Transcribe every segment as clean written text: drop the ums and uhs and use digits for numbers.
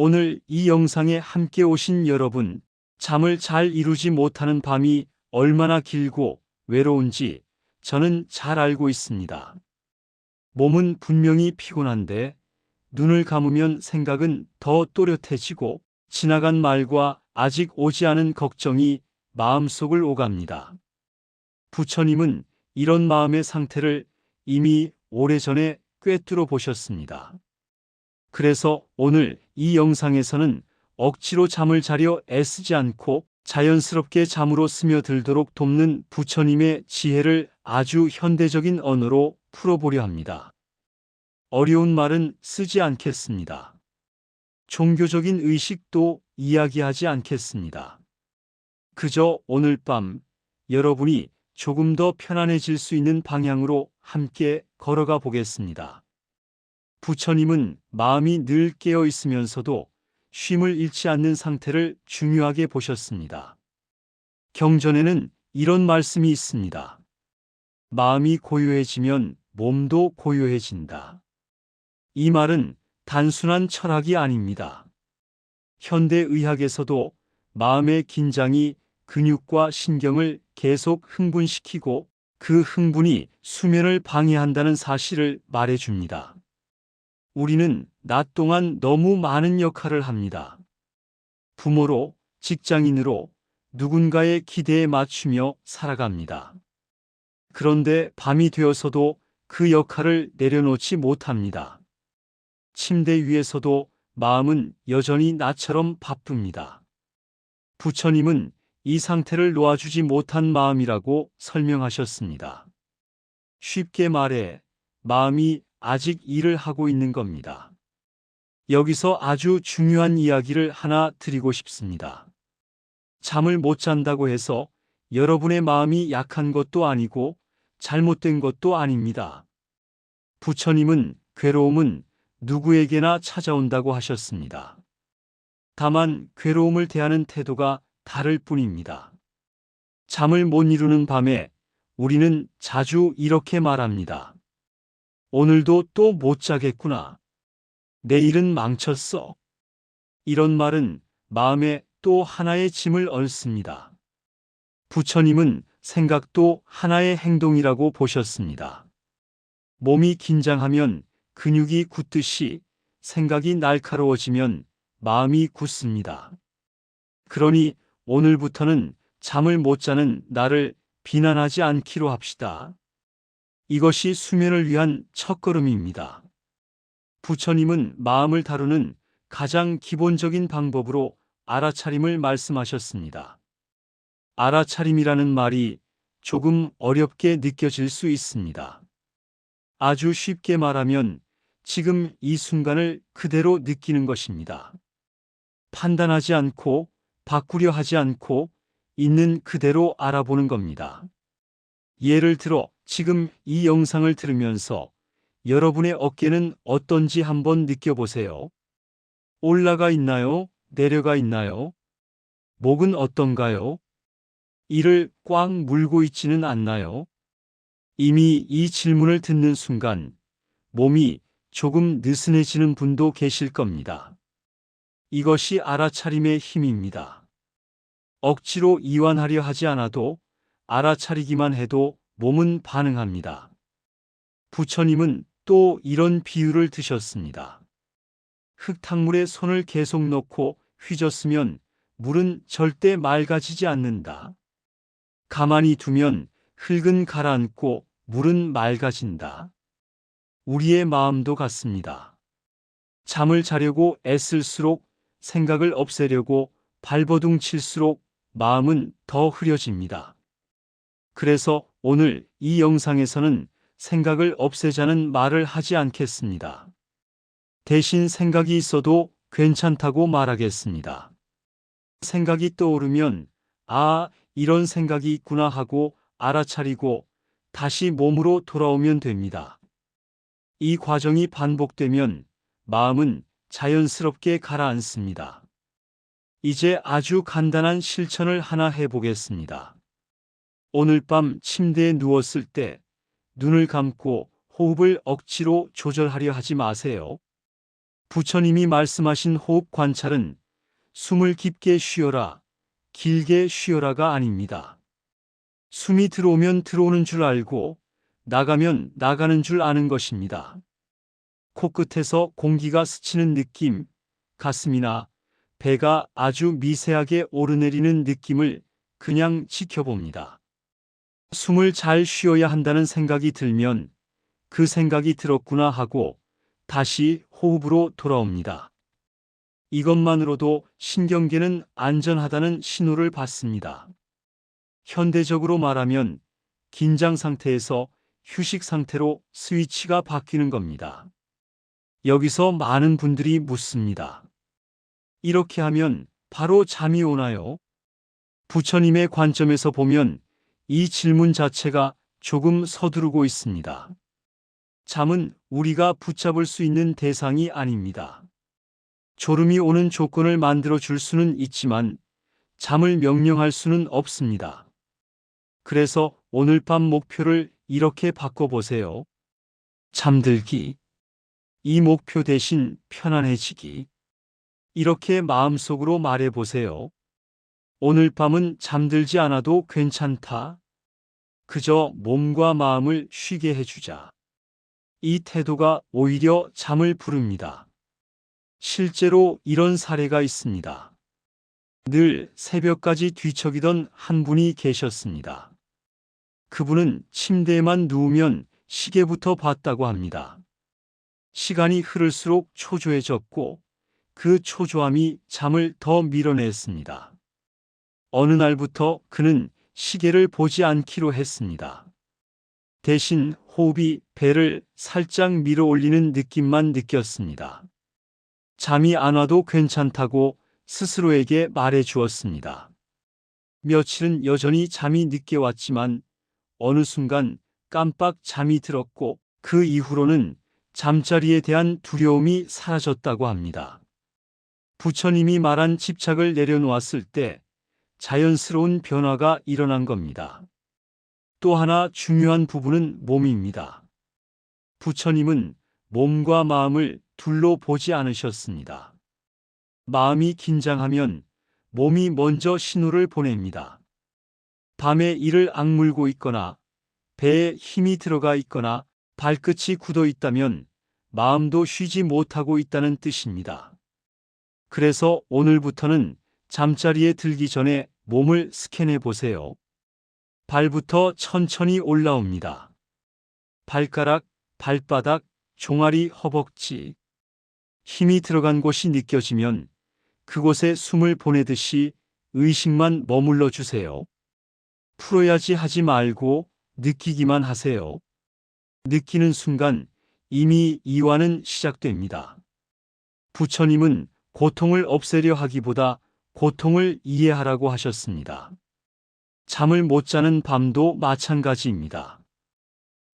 오늘 이 영상에 함께 오신 여러분, 잠을 잘 이루지 못하는 밤이 얼마나 길고 외로운지 저는 잘 알고 있습니다. 몸은 분명히 피곤한데 눈을 감으면 생각은 더 또렷해지고 지나간 말과 아직 오지 않은 걱정이 마음속을 오갑니다. 부처님은 이런 마음의 상태를 이미 오래전에 꿰뚫어 보셨습니다. 그래서 오늘 이 영상에서는 억지로 잠을 자려 애쓰지 않고 자연스럽게 잠으로 스며들도록 돕는 부처님의 지혜를 아주 현대적인 언어로 풀어보려 합니다. 어려운 말은 쓰지 않겠습니다. 종교적인 의식도 이야기하지 않겠습니다. 그저 오늘 밤 여러분이 조금 더 편안해질 수 있는 방향으로 함께 걸어가 보겠습니다. 부처님은 마음이 늘 깨어 있으면서도 쉼을 잃지 않는 상태를 중요하게 보셨습니다. 경전에는 이런 말씀이 있습니다. 마음이 고요해지면 몸도 고요해진다. 이 말은 단순한 철학이 아닙니다. 현대의학에서도 마음의 긴장이 근육과 신경을 계속 흥분시키고 그 흥분이 수면을 방해한다는 사실을 말해줍니다. 우리는 낮 동안 너무 많은 역할을 합니다. 부모로, 직장인으로 누군가의 기대에 맞추며 살아갑니다. 그런데 밤이 되어서도 그 역할을 내려놓지 못합니다. 침대 위에서도 마음은 여전히 나처럼 바쁩니다. 부처님은 이 상태를 놓아주지 못한 마음이라고 설명하셨습니다. 쉽게 말해 마음이 아직 일을 하고 있는 겁니다. 여기서 아주 중요한 이야기를 하나 드리고 싶습니다. 잠을 못 잔다고 해서 여러분의 마음이 약한 것도 아니고 잘못된 것도 아닙니다. 부처님은 괴로움은 누구에게나 찾아온다고 하셨습니다. 다만 괴로움을 대하는 태도가 다를 뿐입니다. 잠을 못 이루는 밤에 우리는 자주 이렇게 말합니다. 오늘도 또 못 자겠구나. 내일은 망쳤어. 이런 말은 마음에 또 하나의 짐을 얹습니다. 부처님은 생각도 하나의 행동이라고 보셨습니다. 몸이 긴장하면 근육이 굳듯이 생각이 날카로워지면 마음이 굳습니다. 그러니 오늘부터는 잠을 못 자는 나를 비난하지 않기로 합시다. 이것이 수면을 위한 첫걸음입니다. 부처님은 마음을 다루는 가장 기본적인 방법으로 알아차림을 말씀하셨습니다. 알아차림이라는 말이 조금 어렵게 느껴질 수 있습니다. 아주 쉽게 말하면 지금 이 순간을 그대로 느끼는 것입니다. 판단하지 않고 바꾸려 하지 않고 있는 그대로 알아보는 겁니다. 예를 들어 지금 이 영상을 들으면서 여러분의 어깨는 어떤지 한번 느껴보세요. 올라가 있나요? 내려가 있나요? 목은 어떤가요? 이를 꽉 물고 있지는 않나요? 이미 이 질문을 듣는 순간 몸이 조금 느슨해지는 분도 계실 겁니다. 이것이 알아차림의 힘입니다. 억지로 이완하려 하지 않아도 알아차리기만 해도 몸은 반응합니다. 부처님은 또 이런 비유를 드셨습니다. 흙탕물에 손을 계속 넣고 휘젓으면 물은 절대 맑아지지 않는다. 가만히 두면 흙은 가라앉고 물은 맑아진다. 우리의 마음도 같습니다. 잠을 자려고 애쓸수록 생각을 없애려고 발버둥 칠수록 마음은 더 흐려집니다. 그래서 오늘 이 영상에서는 생각을 없애자는 말을 하지 않겠습니다. 대신 생각이 있어도 괜찮다고 말하겠습니다. 생각이 떠오르면 이런 생각이 있구나 하고 알아차리고 다시 몸으로 돌아오면 됩니다. 이 과정이 반복되면 마음은 자연스럽게 가라앉습니다. 이제 아주 간단한 실천을 하나 해보겠습니다. 오늘 밤 침대에 누웠을 때 눈을 감고 호흡을 억지로 조절하려 하지 마세요. 부처님이 말씀하신 호흡 관찰은 숨을 깊게 쉬어라, 길게 쉬어라가 아닙니다. 숨이 들어오면 들어오는 줄 알고 나가면 나가는 줄 아는 것입니다. 코끝에서 공기가 스치는 느낌, 가슴이나 배가 아주 미세하게 오르내리는 느낌을 그냥 지켜봅니다. 숨을 잘 쉬어야 한다는 생각이 들면 그 생각이 들었구나 하고 다시 호흡으로 돌아옵니다. 이것만으로도 신경계는 안전하다는 신호를 받습니다. 현대적으로 말하면 긴장 상태에서 휴식 상태로 스위치가 바뀌는 겁니다. 여기서 많은 분들이 묻습니다. 이렇게 하면 바로 잠이 오나요? 부처님의 관점에서 보면 이 질문 자체가 조금 서두르고 있습니다. 잠은 우리가 붙잡을 수 있는 대상이 아닙니다. 졸음이 오는 조건을 만들어 줄 수는 있지만 잠을 명령할 수는 없습니다. 그래서 오늘 밤 목표를 이렇게 바꿔보세요. 잠들기. 이 목표 대신 편안해지기. 이렇게 마음속으로 말해보세요. 오늘 밤은 잠들지 않아도 괜찮다. 그저 몸과 마음을 쉬게 해주자. 이 태도가 오히려 잠을 부릅니다. 실제로 이런 사례가 있습니다. 늘 새벽까지 뒤척이던 한 분이 계셨습니다. 그분은 침대에만 누우면 시계부터 봤다고 합니다. 시간이 흐를수록 초조해졌고 그 초조함이 잠을 더 밀어냈습니다. 어느 날부터 그는 시계를 보지 않기로 했습니다. 대신 호흡이 배를 살짝 밀어 올리는 느낌만 느꼈습니다. 잠이 안 와도 괜찮다고 스스로에게 말해 주었습니다. 며칠은 여전히 잠이 늦게 왔지만 어느 순간 깜빡 잠이 들었고 그 이후로는 잠자리에 대한 두려움이 사라졌다고 합니다. 부처님이 말한 집착을 내려놓았을 때 자연스러운 변화가 일어난 겁니다. 또 하나 중요한 부분은 몸입니다. 부처님은 몸과 마음을 둘로 보지 않으셨습니다. 마음이 긴장하면 몸이 먼저 신호를 보냅니다. 밤에 이를 악물고 있거나 배에 힘이 들어가 있거나 발끝이 굳어 있다면 마음도 쉬지 못하고 있다는 뜻입니다. 그래서 오늘부터는 잠자리에 들기 전에 몸을 스캔해 보세요. 발부터 천천히 올라옵니다. 발가락, 발바닥, 종아리, 허벅지. 힘이 들어간 곳이 느껴지면 그곳에 숨을 보내듯이 의식만 머물러 주세요. 풀어야지 하지 말고 느끼기만 하세요. 느끼는 순간 이미 이완은 시작됩니다. 부처님은 고통을 없애려 하기보다 고통을 이해하라고 하셨습니다. 잠을 못 자는 밤도 마찬가지입니다.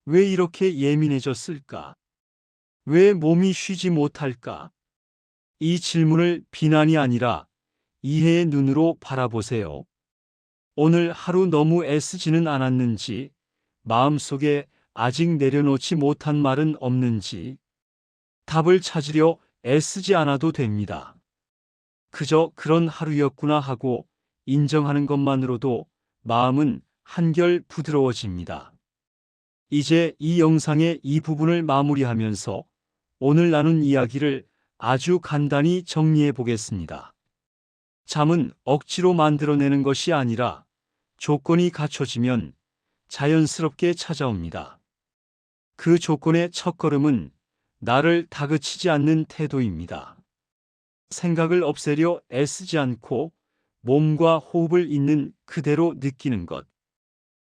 왜 이렇게 예민해졌을까? 왜 몸이 쉬지 못할까? 이 질문을 비난이 아니라 이해의 눈으로 바라보세요. 오늘 하루 너무 애쓰지는 않았는지, 마음속에 아직 내려놓지 못한 말은 없는지, 답을 찾으려 애쓰지 않아도 됩니다. 그저 그런 하루였구나 하고 인정하는 것만으로도 마음은 한결 부드러워집니다. 이제 이 영상의 이 부분을 마무리하면서 오늘 나눈 이야기를 아주 간단히 정리해 보겠습니다. 잠은 억지로 만들어내는 것이 아니라 조건이 갖춰지면 자연스럽게 찾아옵니다. 그 조건의 첫걸음은 나를 다그치지 않는 태도입니다. 생각을 없애려 애쓰지 않고 몸과 호흡을 있는 그대로 느끼는 것.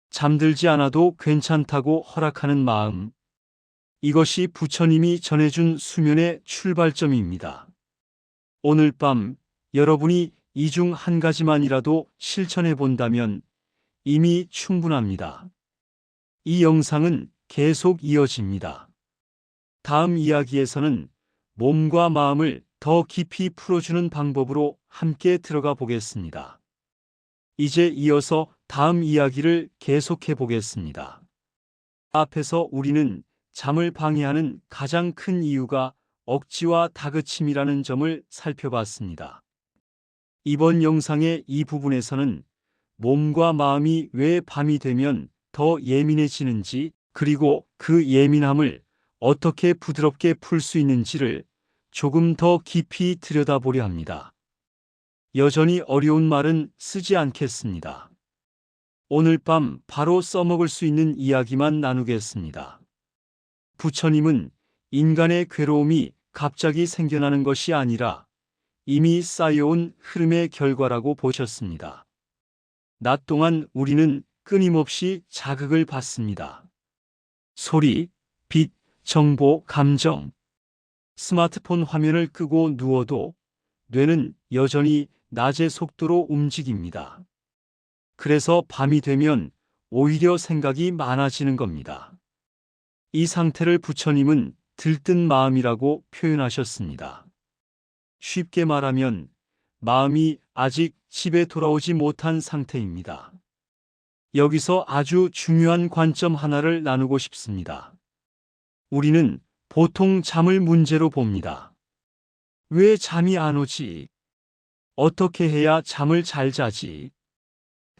잠들지 않아도 괜찮다고 허락하는 마음. 이것이 부처님이 전해준 수면의 출발점입니다. 오늘 밤 여러분이 이 중 한 가지만이라도 실천해 본다면 이미 충분합니다. 이 영상은 계속 이어집니다. 다음 이야기에서는 몸과 마음을 더 깊이 풀어주는 방법으로 함께 들어가 보겠습니다. 이제 이어서 다음 이야기를 계속해 보겠습니다. 앞에서 우리는 잠을 방해하는 가장 큰 이유가 억지와 다그침이라는 점을 살펴봤습니다. 이번 영상의 이 부분에서는 몸과 마음이 왜 밤이 되면 더 예민해지는지, 그리고 그 예민함을 어떻게 부드럽게 풀 수 있는지를 조금 더 깊이 들여다보려 합니다. 여전히 어려운 말은 쓰지 않겠습니다. 오늘 밤 바로 써먹을 수 있는 이야기만 나누겠습니다. 부처님은 인간의 괴로움이 갑자기 생겨나는 것이 아니라 이미 쌓여온 흐름의 결과라고 보셨습니다. 낮 동안 우리는 끊임없이 자극을 받습니다. 소리, 빛, 정보, 감정. 스마트폰 화면을 끄고 누워도 뇌는 여전히 낮의 속도로 움직입니다. 그래서 밤이 되면 오히려 생각이 많아지는 겁니다. 이 상태를 부처님은 들뜬 마음이라고 표현하셨습니다. 쉽게 말하면 마음이 아직 집에 돌아오지 못한 상태입니다. 여기서 아주 중요한 관점 하나를 나누고 싶습니다. 우리는 보통 잠을 문제로 봅니다. 왜 잠이 안 오지? 어떻게 해야 잠을 잘 자지?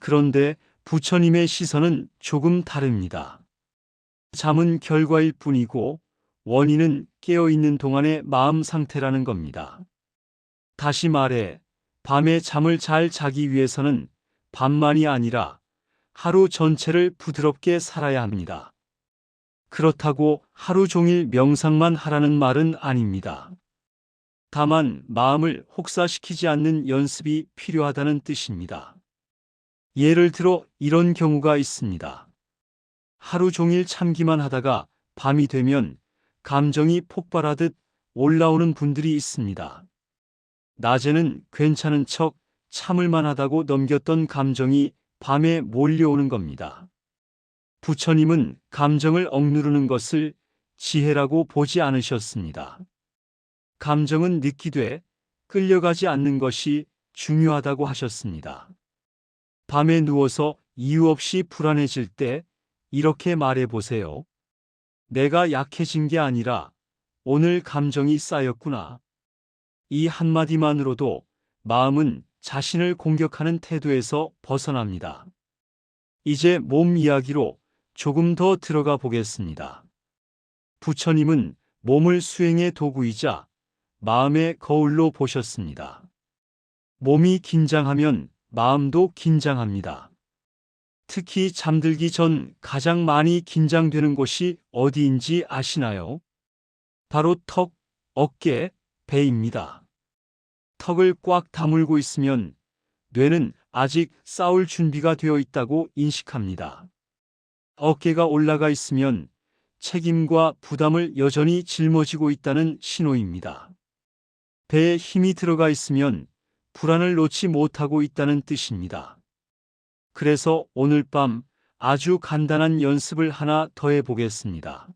그런데 부처님의 시선은 조금 다릅니다. 잠은 결과일 뿐이고 원인은 깨어있는 동안의 마음 상태라는 겁니다. 다시 말해, 밤에 잠을 잘 자기 위해서는 밤만이 아니라 하루 전체를 부드럽게 살아야 합니다. 그렇다고 하루 종일 명상만 하라는 말은 아닙니다. 다만 마음을 혹사시키지 않는 연습이 필요하다는 뜻입니다. 예를 들어 이런 경우가 있습니다. 하루 종일 참기만 하다가 밤이 되면 감정이 폭발하듯 올라오는 분들이 있습니다. 낮에는 괜찮은 척 참을만 하다고 넘겼던 감정이 밤에 몰려오는 겁니다. 부처님은 감정을 억누르는 것을 지혜라고 보지 않으셨습니다. 감정은 느끼되 끌려가지 않는 것이 중요하다고 하셨습니다. 밤에 누워서 이유 없이 불안해질 때 이렇게 말해 보세요. 내가 약해진 게 아니라 오늘 감정이 쌓였구나. 이 한마디만으로도 마음은 자신을 공격하는 태도에서 벗어납니다. 이제 몸 이야기로 조금 더 들어가 보겠습니다. 부처님은 몸을 수행의 도구이자 마음의 거울로 보셨습니다. 몸이 긴장하면 마음도 긴장합니다. 특히 잠들기 전 가장 많이 긴장되는 곳이 어디인지 아시나요? 바로 턱, 어깨, 배입니다. 턱을 꽉 다물고 있으면 뇌는 아직 싸울 준비가 되어 있다고 인식합니다. 어깨가 올라가 있으면 책임과 부담을 여전히 짊어지고 있다는 신호입니다. 배에 힘이 들어가 있으면 불안을 놓지 못하고 있다는 뜻입니다. 그래서 오늘 밤 아주 간단한 연습을 하나 더 해보겠습니다.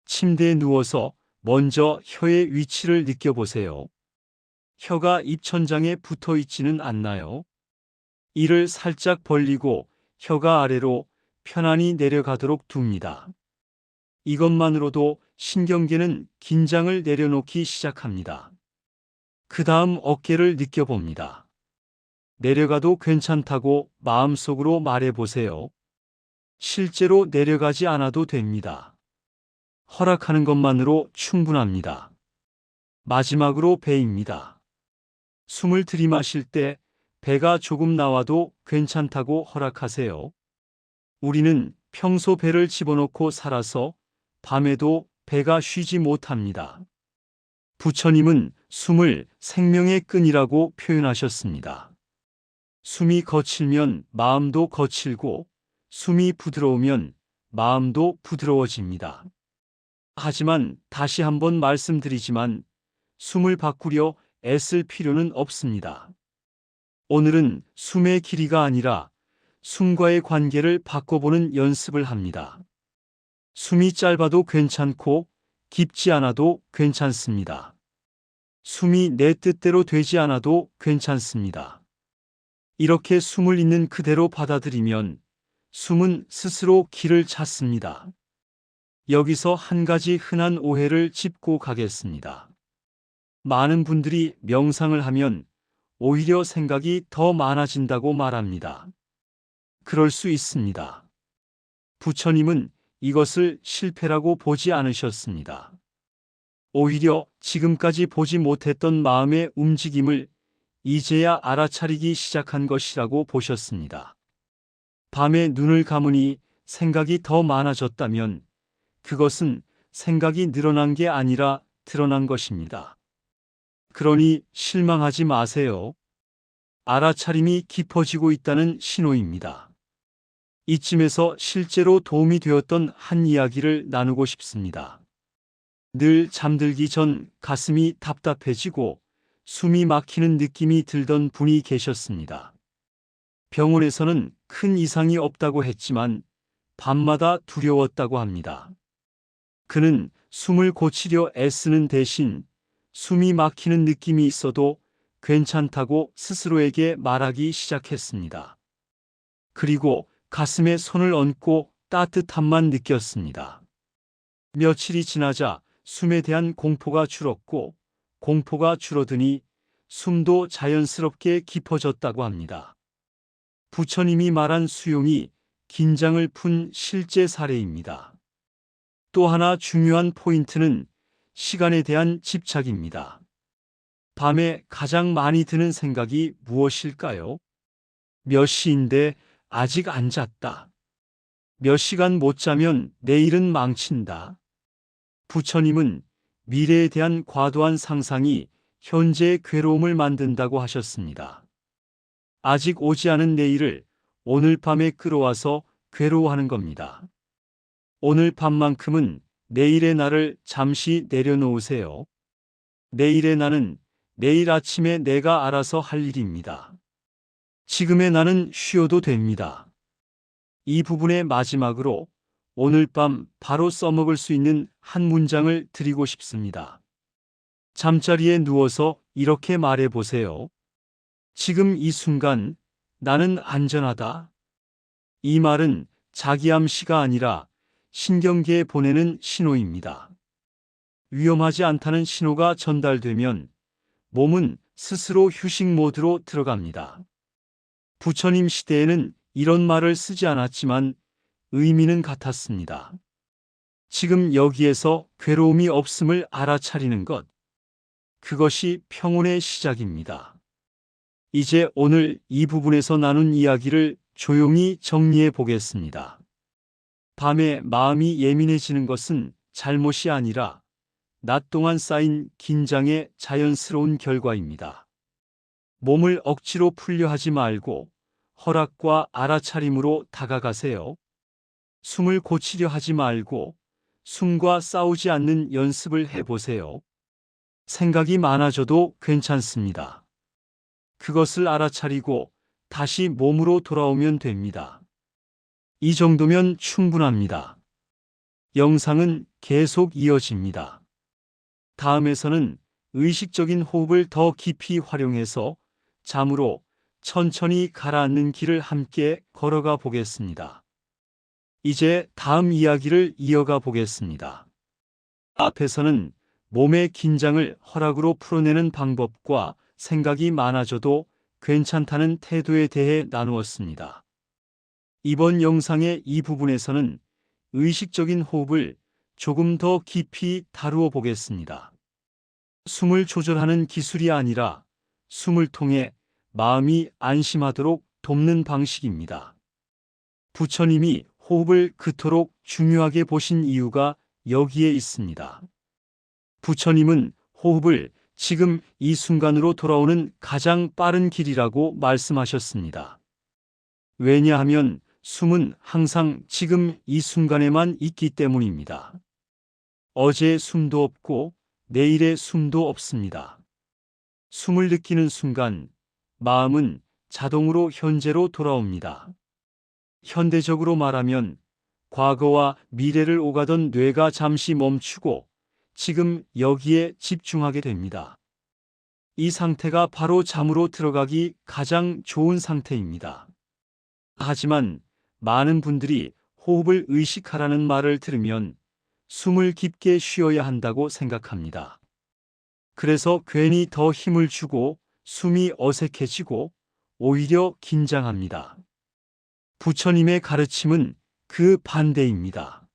침대에 누워서 먼저 혀의 위치를 느껴보세요. 혀가 입천장에 붙어 있지는 않나요? 이를 살짝 벌리고 혀가 아래로 편안히 내려가도록 둡니다. 이것만으로도 신경계는 긴장을 내려놓기 시작합니다. 그 다음 어깨를 느껴봅니다. 내려가도 괜찮다고 마음속으로 말해보세요. 실제로 내려가지 않아도 됩니다. 허락하는 것만으로 충분합니다. 마지막으로 배입니다. 숨을 들이마실 때 배가 조금 나와도 괜찮다고 허락하세요. 우리는 평소 배를 집어넣고 살아서 밤에도 배가 쉬지 못합니다. 부처님은 숨을 생명의 끈이라고 표현하셨습니다. 숨이 거칠면 마음도 거칠고 숨이 부드러우면 마음도 부드러워집니다. 하지만 다시 한번 말씀드리지만 숨을 바꾸려 애쓸 필요는 없습니다. 오늘은 숨의 길이가 아니라 숨과의 관계를 바꿔보는 연습을 합니다. 숨이 짧아도 괜찮고 깊지 않아도 괜찮습니다. 숨이 내 뜻대로 되지 않아도 괜찮습니다. 이렇게 숨을 있는 그대로 받아들이면 숨은 스스로 길을 찾습니다. 여기서 한 가지 흔한 오해를 짚고 가겠습니다. 많은 분들이 명상을 하면 오히려 생각이 더 많아진다고 말합니다. 그럴 수 있습니다. 부처님은 이것을 실패라고 보지 않으셨습니다. 오히려 지금까지 보지 못했던 마음의 움직임을 이제야 알아차리기 시작한 것이라고 보셨습니다. 밤에 눈을 감으니 생각이 더 많아졌다면 그것은 생각이 늘어난 게 아니라 드러난 것입니다. 그러니 실망하지 마세요. 알아차림이 깊어지고 있다는 신호입니다. 이쯤에서 실제로 도움이 되었던 한 이야기를 나누고 싶습니다. 늘 잠들기 전 가슴이 답답해지고 숨이 막히는 느낌이 들던 분이 계셨습니다. 병원에서는 큰 이상이 없다고 했지만 밤마다 두려웠다고 합니다. 그는 숨을 고치려 애쓰는 대신 숨이 막히는 느낌이 있어도 괜찮다고 스스로에게 말하기 시작했습니다. 그리고 가슴에 손을 얹고 따뜻함만 느꼈습니다. 며칠이 지나자 숨에 대한 공포가 줄었고 공포가 줄어드니 숨도 자연스럽게 깊어졌다고 합니다. 부처님이 말한 수용이 긴장을 푼 실제 사례입니다. 또 하나 중요한 포인트는 시간에 대한 집착입니다. 밤에 가장 많이 드는 생각이 무엇일까요? 몇 시인데 아직 안 잤다. 몇 시간 못 자면 내일은 망친다. 부처님은 미래에 대한 과도한 상상이 현재의 괴로움을 만든다고 하셨습니다. 아직 오지 않은 내일을 오늘 밤에 끌어와서 괴로워하는 겁니다. 오늘 밤만큼은 내일의 나를 잠시 내려놓으세요. 내일의 나는 내일 아침에 내가 알아서 할 일입니다. 지금의 나는 쉬어도 됩니다. 이 부분의 마지막으로 오늘 밤 바로 써먹을 수 있는 한 문장을 드리고 싶습니다. 잠자리에 누워서 이렇게 말해 보세요. 지금 이 순간 나는 안전하다. 이 말은 자기암시가 아니라 신경계에 보내는 신호입니다. 위험하지 않다는 신호가 전달되면 몸은 스스로 휴식 모드로 들어갑니다. 부처님 시대에는 이런 말을 쓰지 않았지만 의미는 같았습니다. 지금 여기에서 괴로움이 없음을 알아차리는 것. 그것이 평온의 시작입니다. 이제 오늘 이 부분에서 나눈 이야기를 조용히 정리해 보겠습니다. 밤에 마음이 예민해지는 것은 잘못이 아니라 낮 동안 쌓인 긴장의 자연스러운 결과입니다. 몸을 억지로 풀려 하지 말고 허락과 알아차림으로 다가가세요. 숨을 고치려 하지 말고 숨과 싸우지 않는 연습을 해보세요. 생각이 많아져도 괜찮습니다. 그것을 알아차리고 다시 몸으로 돌아오면 됩니다. 이 정도면 충분합니다. 영상은 계속 이어집니다. 다음에서는 의식적인 호흡을 더 깊이 활용해서 잠으로 천천히 가라앉는 길을 함께 걸어가 보겠습니다. 이제 다음 이야기를 이어가 보겠습니다. 앞에서는 몸의 긴장을 허락으로 풀어내는 방법과 생각이 많아져도 괜찮다는 태도에 대해 나누었습니다. 이번 영상의 이 부분에서는 의식적인 호흡을 조금 더 깊이 다루어 보겠습니다. 숨을 조절하는 기술이 아니라 숨을 통해 마음이 안심하도록 돕는 방식입니다. 부처님이 호흡을 그토록 중요하게 보신 이유가 여기에 있습니다. 부처님은 호흡을 지금 이 순간으로 돌아오는 가장 빠른 길이라고 말씀하셨습니다. 왜냐하면 숨은 항상 지금 이 순간에만 있기 때문입니다. 어제의 숨도 없고 내일의 숨도 없습니다. 숨을 느끼는 순간 마음은 자동으로 현재로 돌아옵니다. 현대적으로 말하면 과거와 미래를 오가던 뇌가 잠시 멈추고 지금 여기에 집중하게 됩니다. 이 상태가 바로 잠으로 들어가기 가장 좋은 상태입니다. 하지만 많은 분들이 호흡을 의식하라는 말을 들으면 숨을 깊게 쉬어야 한다고 생각합니다. 그래서 괜히 더 힘을 주고 숨이 어색해지고 오히려 긴장합니다. 부처님의 가르침은 그 반대입니다.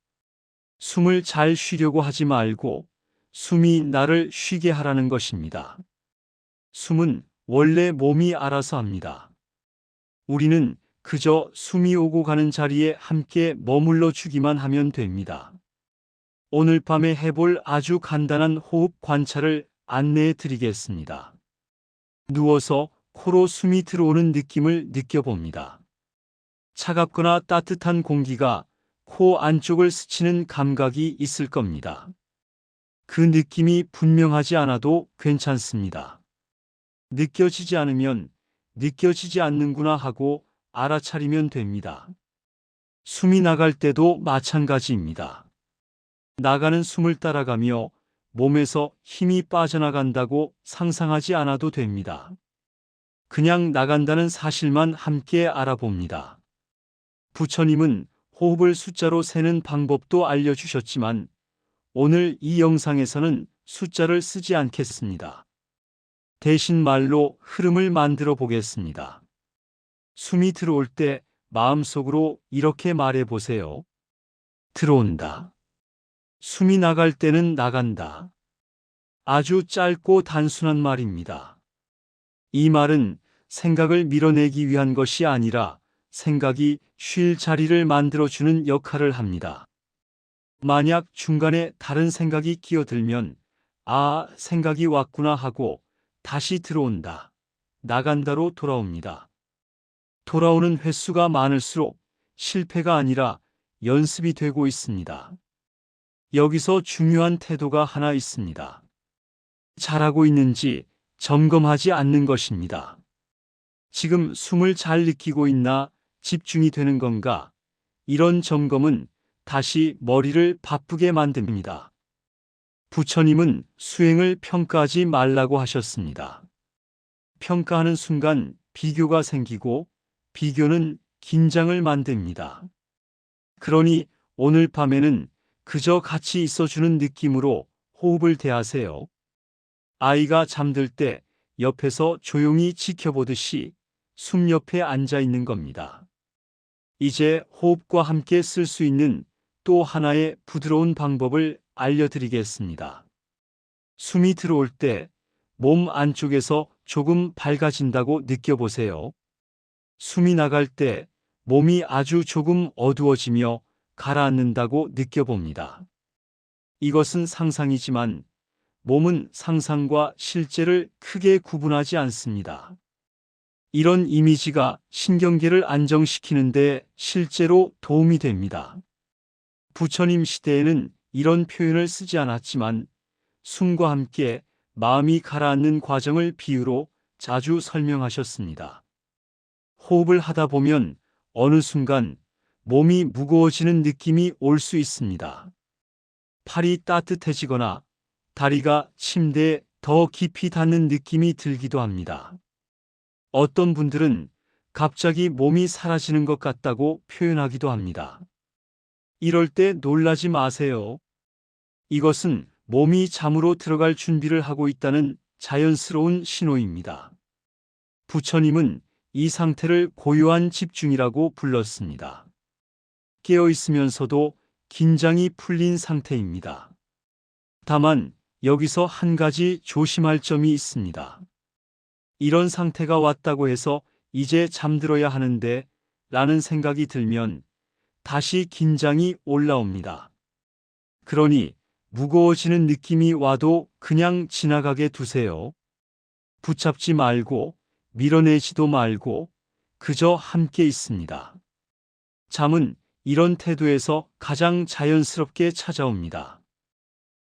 숨을 잘 쉬려고 하지 말고 숨이 나를 쉬게 하라는 것입니다. 숨은 원래 몸이 알아서 합니다. 우리는 그저 숨이 오고 가는 자리에 함께 머물러 주기만 하면 됩니다. 오늘 밤에 해볼 아주 간단한 호흡 관찰을 안내해 드리겠습니다. 누워서 코로 숨이 들어오는 느낌을 느껴봅니다. 차갑거나 따뜻한 공기가 코 안쪽을 스치는 감각이 있을 겁니다. 그 느낌이 분명하지 않아도 괜찮습니다. 느껴지지 않으면 느껴지지 않는구나 하고 알아차리면 됩니다. 숨이 나갈 때도 마찬가지입니다. 나가는 숨을 따라가며 몸에서 힘이 빠져나간다고 상상하지 않아도 됩니다. 그냥 나간다는 사실만 함께 알아봅니다. 부처님은 호흡을 숫자로 세는 방법도 알려주셨지만 오늘 이 영상에서는 숫자를 쓰지 않겠습니다. 대신 말로 흐름을 만들어 보겠습니다. 숨이 들어올 때 마음속으로 이렇게 말해 보세요. 들어온다. 숨이 나갈 때는 나간다. 아주 짧고 단순한 말입니다. 이 말은 생각을 밀어내기 위한 것이 아니라 생각이 쉴 자리를 만들어주는 역할을 합니다. 만약 중간에 다른 생각이 끼어들면 생각이 왔구나 하고 다시 들어온다, 나간다로 돌아옵니다. 돌아오는 횟수가 많을수록 실패가 아니라 연습이 되고 있습니다. 여기서 중요한 태도가 하나 있습니다. 잘하고 있는지 점검하지 않는 것입니다. 지금 숨을 잘 느끼고 있나, 집중이 되는 건가? 이런 점검은 다시 머리를 바쁘게 만듭니다. 부처님은 수행을 평가하지 말라고 하셨습니다. 평가하는 순간 비교가 생기고 비교는 긴장을 만듭니다. 그러니 오늘 밤에는 그저 같이 있어주는 느낌으로 호흡을 대하세요. 아이가 잠들 때 옆에서 조용히 지켜보듯이 숨 옆에 앉아 있는 겁니다. 이제 호흡과 함께 쓸 수 있는 또 하나의 부드러운 방법을 알려드리겠습니다. 숨이 들어올 때 몸 안쪽에서 조금 밝아진다고 느껴보세요. 숨이 나갈 때 몸이 아주 조금 어두워지며 가라앉는다고 느껴봅니다. 이것은 상상이지만 몸은 상상과 실제를 크게 구분하지 않습니다. 이런 이미지가 신경계를 안정시키는데 실제로 도움이 됩니다. 부처님 시대에는 이런 표현을 쓰지 않았지만 숨과 함께 마음이 가라앉는 과정을 비유로 자주 설명하셨습니다. 호흡을 하다 보면 어느 순간 몸이 무거워지는 느낌이 올 수 있습니다. 팔이 따뜻해지거나 다리가 침대에 더 깊이 닿는 느낌이 들기도 합니다. 어떤 분들은 갑자기 몸이 사라지는 것 같다고 표현하기도 합니다. 이럴 때 놀라지 마세요. 이것은 몸이 잠으로 들어갈 준비를 하고 있다는 자연스러운 신호입니다. 부처님은 이 상태를 고요한 집중이라고 불렀습니다. 깨어 있으면서도 긴장이 풀린 상태입니다. 다만 여기서 한 가지 조심할 점이 있습니다. 이런 상태가 왔다고 해서 이제 잠들어야 하는데 라는 생각이 들면 다시 긴장이 올라옵니다. 그러니 무거워지는 느낌이 와도 그냥 지나가게 두세요. 붙잡지 말고 밀어내지도 말고 그저 함께 있습니다. 잠은 이런 태도에서 가장 자연스럽게 찾아옵니다.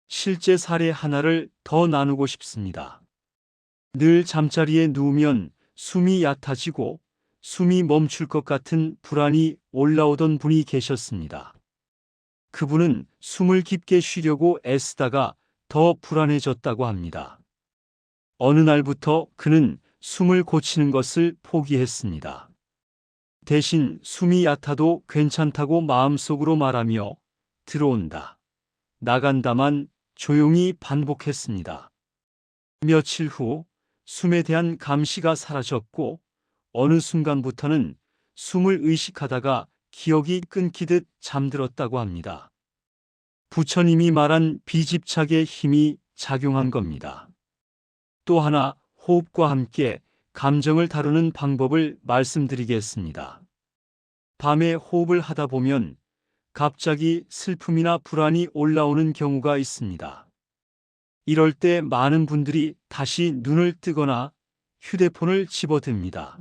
실제 사례 하나를 더 나누고 싶습니다. 늘 잠자리에 누우면 숨이 얕아지고 숨이 멈출 것 같은 불안이 올라오던 분이 계셨습니다. 그분은 숨을 깊게 쉬려고 애쓰다가 더 불안해졌다고 합니다. 어느 날부터 그는 숨을 고치는 것을 포기했습니다. 대신 숨이 얕아도 괜찮다고 마음속으로 말하며 들어온다, 나간다만 조용히 반복했습니다. 며칠 후 숨에 대한 감시가 사라졌고 어느 순간부터는 숨을 의식하다가 기억이 끊기듯 잠들었다고 합니다. 부처님이 말한 비집착의 힘이 작용한 겁니다. 또 하나 호흡과 함께 감정을 다루는 방법을 말씀드리겠습니다. 밤에 호흡을 하다 보면 갑자기 슬픔이나 불안이 올라오는 경우가 있습니다. 이럴 때 많은 분들이 다시 눈을 뜨거나 휴대폰을 집어듭니다.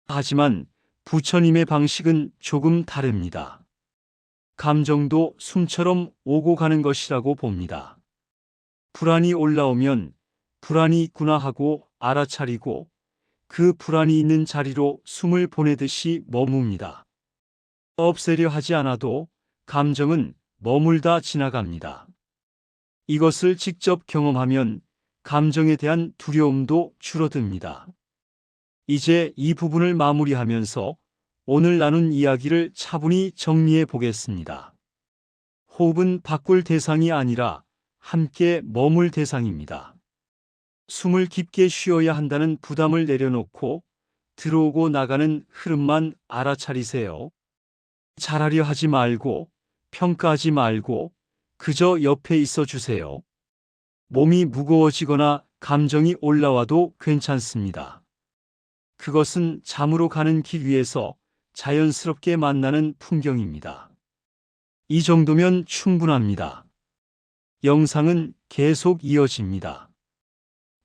하지만 부처님의 방식은 조금 다릅니다. 감정도 숨처럼 오고 가는 것이라고 봅니다. 불안이 올라오면 불안이 있구나 하고 알아차리고 그 불안이 있는 자리로 숨을 보내듯이 머뭅니다. 없애려 하지 않아도 감정은 머물다 지나갑니다. 이것을 직접 경험하면 감정에 대한 두려움도 줄어듭니다. 이제 이 부분을 마무리하면서 오늘 나눈 이야기를 차분히 정리해 보겠습니다. 호흡은 바꿀 대상이 아니라 함께 머물 대상입니다. 숨을 깊게 쉬어야 한다는 부담을 내려놓고 들어오고 나가는 흐름만 알아차리세요. 잘하려 하지 말고 평가하지 말고 그저 옆에 있어 주세요. 몸이 무거워지거나 감정이 올라와도 괜찮습니다. 그것은 잠으로 가는 길 위에서 자연스럽게 만나는 풍경입니다. 이 정도면 충분합니다. 영상은 계속 이어집니다.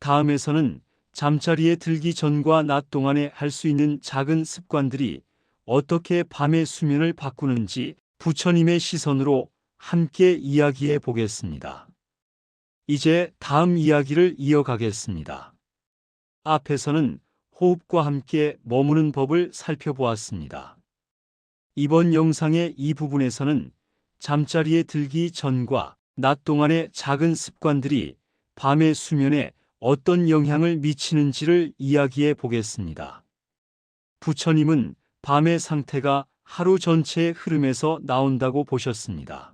다음에서는 잠자리에 들기 전과 낮 동안에 할 수 있는 작은 습관들이 어떻게 밤의 수면을 바꾸는지 부처님의 시선으로 함께 이야기해 보겠습니다. 이제 다음 이야기를 이어가겠습니다. 앞에서는 호흡과 함께 머무는 법을 살펴보았습니다. 이번 영상의 이 부분에서는 잠자리에 들기 전과 낮 동안의 작은 습관들이 밤의 수면에 어떤 영향을 미치는지를 이야기해 보겠습니다. 부처님은 밤의 상태가 하루 전체의 흐름에서 나온다고 보셨습니다.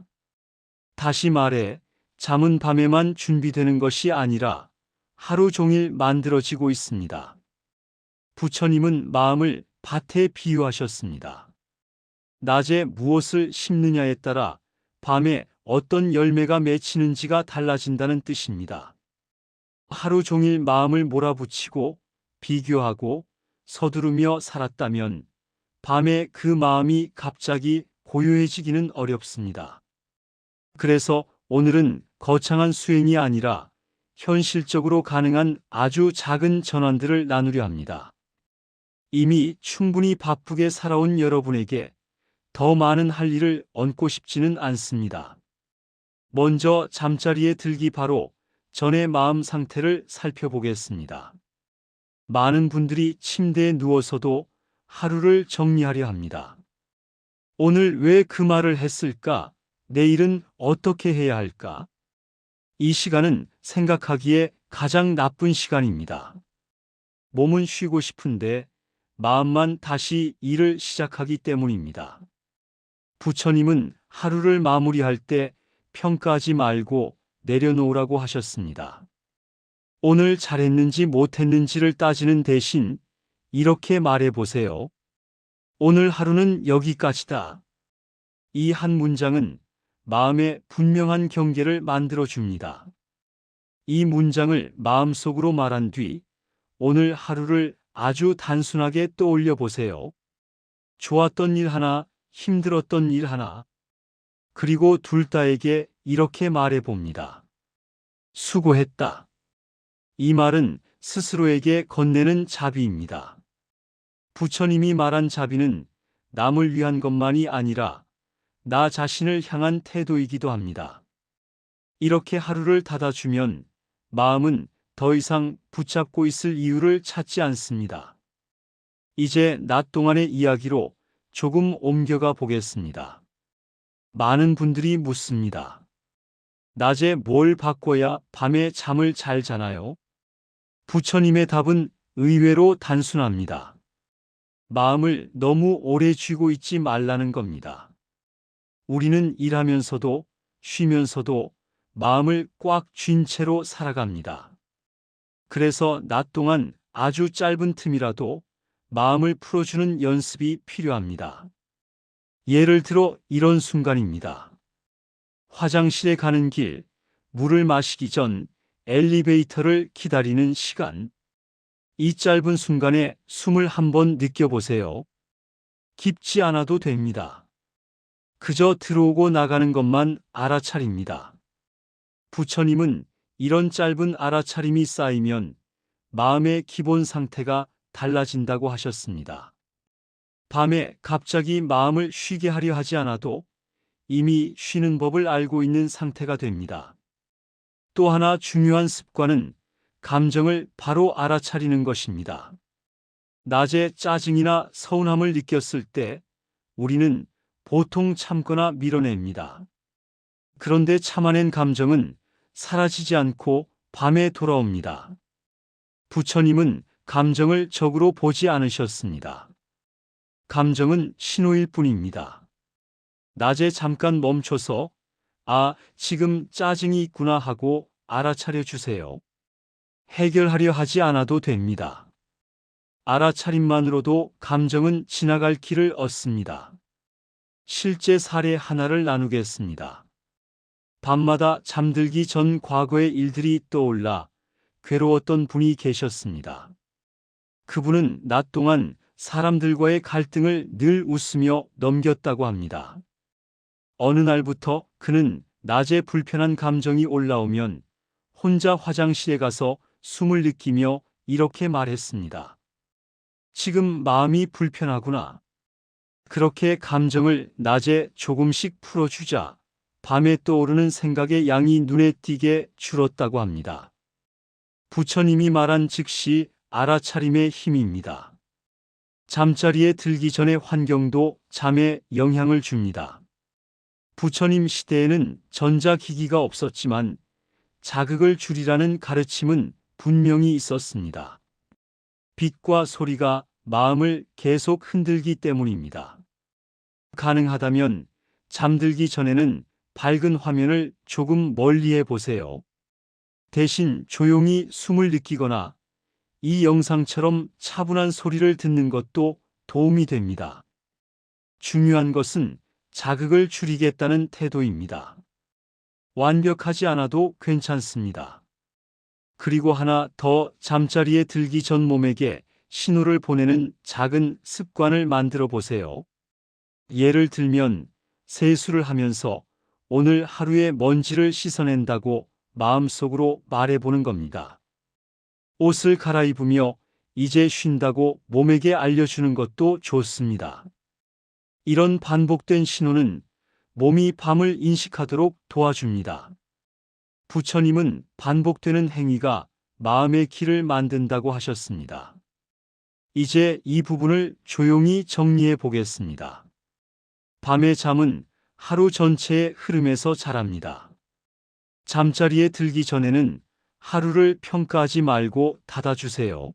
다시 말해, 잠은 밤에만 준비되는 것이 아니라 하루 종일 만들어지고 있습니다. 부처님은 마음을 밭에 비유하셨습니다. 낮에 무엇을 심느냐에 따라 밤에 어떤 열매가 맺히는지가 달라진다는 뜻입니다. 하루 종일 마음을 몰아붙이고 비교하고 서두르며 살았다면 밤에 그 마음이 갑자기 고요해지기는 어렵습니다. 그래서 오늘은 거창한 수행이 아니라 현실적으로 가능한 아주 작은 전환들을 나누려 합니다. 이미 충분히 바쁘게 살아온 여러분에게 더 많은 할 일을 얹고 싶지는 않습니다. 먼저 잠자리에 들기 바로 전의 마음 상태를 살펴보겠습니다. 많은 분들이 침대에 누워서도 하루를 정리하려 합니다. 오늘 왜 그 말을 했을까? 내일은 어떻게 해야 할까? 이 시간은 생각하기에 가장 나쁜 시간입니다. 몸은 쉬고 싶은데 마음만 다시 일을 시작하기 때문입니다. 부처님은 하루를 마무리할 때 평가하지 말고 내려놓으라고 하셨습니다. 오늘 잘했는지 못했는지를 따지는 대신 이렇게 말해보세요. 오늘 하루는 여기까지다. 이 한 문장은 마음에 분명한 경계를 만들어줍니다. 이 문장을 마음속으로 말한 뒤 오늘 하루를 아주 단순하게 떠올려 보세요. 좋았던 일 하나, 힘들었던 일 하나. 그리고 둘다에게 이렇게 말해 봅니다. 수고했다. 이 말은 스스로에게 건네는 자비입니다. 부처님이 말한 자비는 남을 위한 것만이 아니라 나 자신을 향한 태도이기도 합니다. 이렇게 하루를 닫아주면 마음은 더 이상 붙잡고 있을 이유를 찾지 않습니다. 이제 낮 동안의 이야기로 조금 옮겨가 보겠습니다. 많은 분들이 묻습니다. 낮에 뭘 바꿔야 밤에 잠을 잘 자나요? 부처님의 답은 의외로 단순합니다. 마음을 너무 오래 쥐고 있지 말라는 겁니다. 우리는 일하면서도 쉬면서도 마음을 꽉 쥔 채로 살아갑니다. 그래서 낮 동안 아주 짧은 틈이라도 마음을 풀어주는 연습이 필요합니다. 예를 들어 이런 순간입니다. 화장실에 가는 길, 물을 마시기 전 엘리베이터를 기다리는 시간. 이 짧은 순간에 숨을 한번 느껴보세요. 깊지 않아도 됩니다. 그저 들어오고 나가는 것만 알아차립니다. 부처님은 이런 짧은 알아차림이 쌓이면 마음의 기본 상태가 달라진다고 하셨습니다. 밤에 갑자기 마음을 쉬게 하려 하지 않아도 이미 쉬는 법을 알고 있는 상태가 됩니다. 또 하나 중요한 습관은 감정을 바로 알아차리는 것입니다. 낮에 짜증이나 서운함을 느꼈을 때 우리는 보통 참거나 밀어냅니다. 그런데 참아낸 감정은 사라지지 않고 밤에 돌아옵니다. 부처님은 감정을 적으로 보지 않으셨습니다. 감정은 신호일 뿐입니다. 낮에 잠깐 멈춰서 아, 지금 짜증이 있구나 하고 알아차려 주세요. 해결하려 하지 않아도 됩니다. 알아차림만으로도 감정은 지나갈 길을 얻습니다. 실제 사례 하나를 나누겠습니다. 밤마다 잠들기 전 과거의 일들이 떠올라 괴로웠던 분이 계셨습니다. 그분은 낮 동안 사람들과의 갈등을 늘 웃으며 넘겼다고 합니다. 어느 날부터 그는 낮에 불편한 감정이 올라오면 혼자 화장실에 가서 숨을 느끼며 이렇게 말했습니다. 지금 마음이 불편하구나. 그렇게 감정을 낮에 조금씩 풀어주자 밤에 떠오르는 생각의 양이 눈에 띄게 줄었다고 합니다. 부처님이 말한 즉시 알아차림의 힘입니다. 잠자리에 들기 전의 환경도 잠에 영향을 줍니다. 부처님 시대에는 전자기기가 없었지만 자극을 줄이라는 가르침은 분명히 있었습니다. 빛과 소리가 마음을 계속 흔들기 때문입니다. 가능하다면 잠들기 전에는 밝은 화면을 조금 멀리해 보세요. 대신 조용히 숨을 느끼거나 이 영상처럼 차분한 소리를 듣는 것도 도움이 됩니다. 중요한 것은 자극을 줄이겠다는 태도입니다. 완벽하지 않아도 괜찮습니다. 그리고 하나 더 잠자리에 들기 전 몸에게 신호를 보내는 작은 습관을 만들어 보세요. 예를 들면 세수를 하면서 오늘 하루의 먼지를 씻어낸다고 마음속으로 말해보는 겁니다. 옷을 갈아입으며 이제 쉰다고 몸에게 알려주는 것도 좋습니다. 이런 반복된 신호는 몸이 밤을 인식하도록 도와줍니다. 부처님은 반복되는 행위가 마음의 길을 만든다고 하셨습니다. 이제 이 부분을 조용히 정리해 보겠습니다. 밤의 잠은 하루 전체의 흐름에서 자랍니다. 잠자리에 들기 전에는 하루를 평가하지 말고 닫아주세요.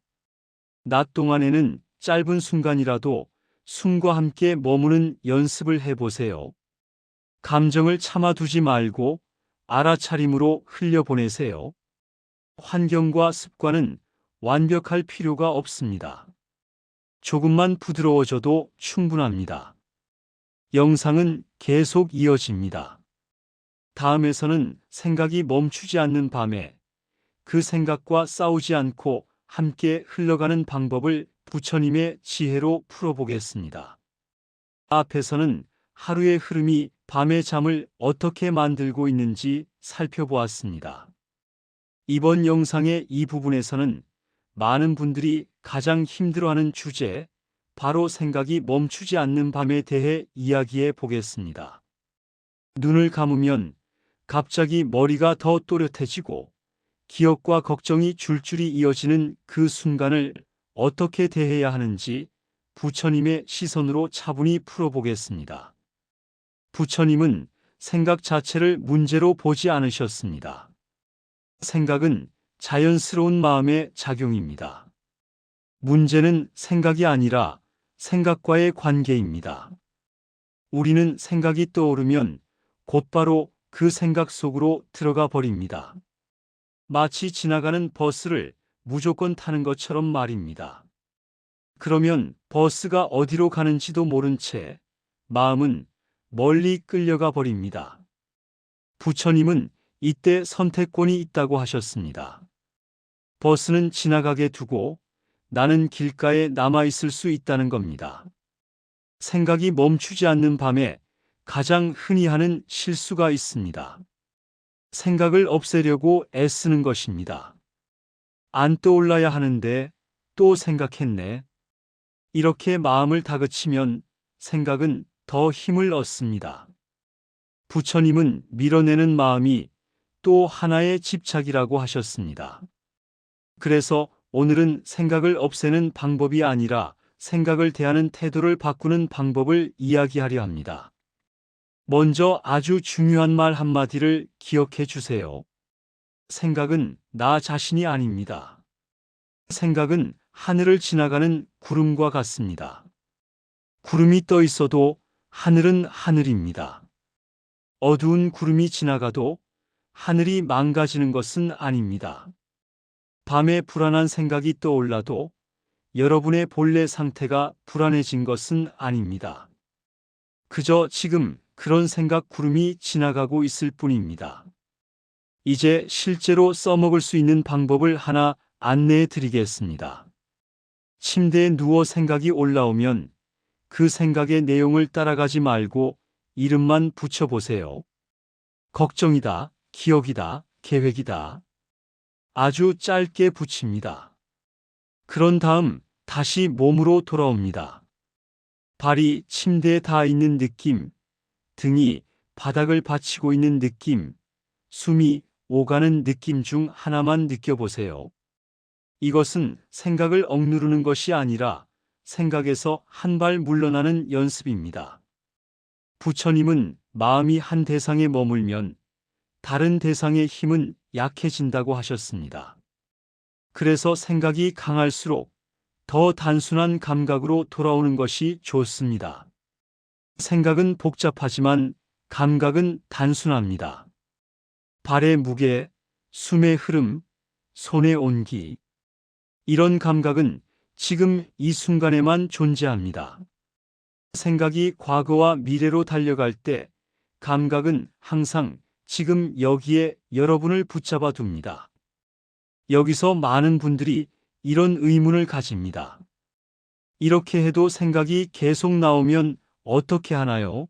낮 동안에는 짧은 순간이라도 숨과 함께 머무는 연습을 해보세요. 감정을 참아두지 말고 알아차림으로 흘려보내세요. 환경과 습관은 완벽할 필요가 없습니다. 조금만 부드러워져도 충분합니다. 영상은 계속 이어집니다. 다음에서는 생각이 멈추지 않는 밤에 그 생각과 싸우지 않고 함께 흘러가는 방법을 부처님의 지혜로 풀어보겠습니다. 앞에서는 하루의 흐름이 밤의 잠을 어떻게 만들고 있는지 살펴보았습니다. 이번 영상의 이 부분에서는 많은 분들이 가장 힘들어하는 주제, 바로 생각이 멈추지 않는 밤에 대해 이야기해 보겠습니다. 눈을 감으면 갑자기 머리가 더 또렷해지고 기억과 걱정이 줄줄이 이어지는 그 순간을 어떻게 대해야 하는지 부처님의 시선으로 차분히 풀어보겠습니다. 부처님은 생각 자체를 문제로 보지 않으셨습니다. 생각은 자연스러운 마음의 작용입니다. 문제는 생각이 아니라 생각과의 관계입니다. 우리는 생각이 떠오르면 곧바로 그 생각 속으로 들어가 버립니다. 마치 지나가는 버스를 무조건 타는 것처럼 말입니다. 그러면 버스가 어디로 가는지도 모른 채 마음은 멀리 끌려가 버립니다. 부처님은 이때 선택권이 있다고 하셨습니다. 버스는 지나가게 두고 나는 길가에 남아있을 수 있다는 겁니다. 생각이 멈추지 않는 밤에 가장 흔히 하는 실수가 있습니다. 생각을 없애려고 애쓰는 것입니다. 안 떠올라야 하는데 또 생각했네. 이렇게 마음을 다그치면 생각은 더 힘을 얻습니다. 부처님은 밀어내는 마음이 또 하나의 집착이라고 하셨습니다. 그래서 오늘은 생각을 없애는 방법이 아니라 생각을 대하는 태도를 바꾸는 방법을 이야기하려 합니다. 먼저 아주 중요한 말 한마디를 기억해 주세요. 생각은 나 자신이 아닙니다. 생각은 하늘을 지나가는 구름과 같습니다. 구름이 떠 있어도 하늘은 하늘입니다. 어두운 구름이 지나가도 하늘이 망가지는 것은 아닙니다. 밤에 불안한 생각이 떠올라도 여러분의 본래 상태가 불안해진 것은 아닙니다. 그저 지금 그런 생각 구름이 지나가고 있을 뿐입니다. 이제 실제로 써먹을 수 있는 방법을 하나 안내해 드리겠습니다. 침대에 누워 생각이 올라오면 그 생각의 내용을 따라가지 말고 이름만 붙여보세요. 걱정이다, 기억이다, 계획이다. 아주 짧게 붙입니다. 그런 다음 다시 몸으로 돌아옵니다. 발이 침대에 닿아 있는 느낌, 등이 바닥을 받치고 있는 느낌, 숨이 오가는 느낌 중 하나만 느껴보세요. 이것은 생각을 억누르는 것이 아니라 생각에서 한 발 물러나는 연습입니다. 부처님은 마음이 한 대상에 머물면 다른 대상의 힘은 약해진다고 하셨습니다. 그래서 생각이 강할수록 더 단순한 감각으로 돌아오는 것이 좋습니다. 생각은 복잡하지만 감각은 단순합니다. 발의 무게, 숨의 흐름, 손의 온기. 이런 감각은 지금 이 순간에만 존재합니다. 생각이 과거와 미래로 달려갈 때 감각은 항상 지금 여기에 여러분을 붙잡아 둡니다. 여기서 많은 분들이 이런 의문을 가집니다. 이렇게 해도 생각이 계속 나오면 어떻게 하나요?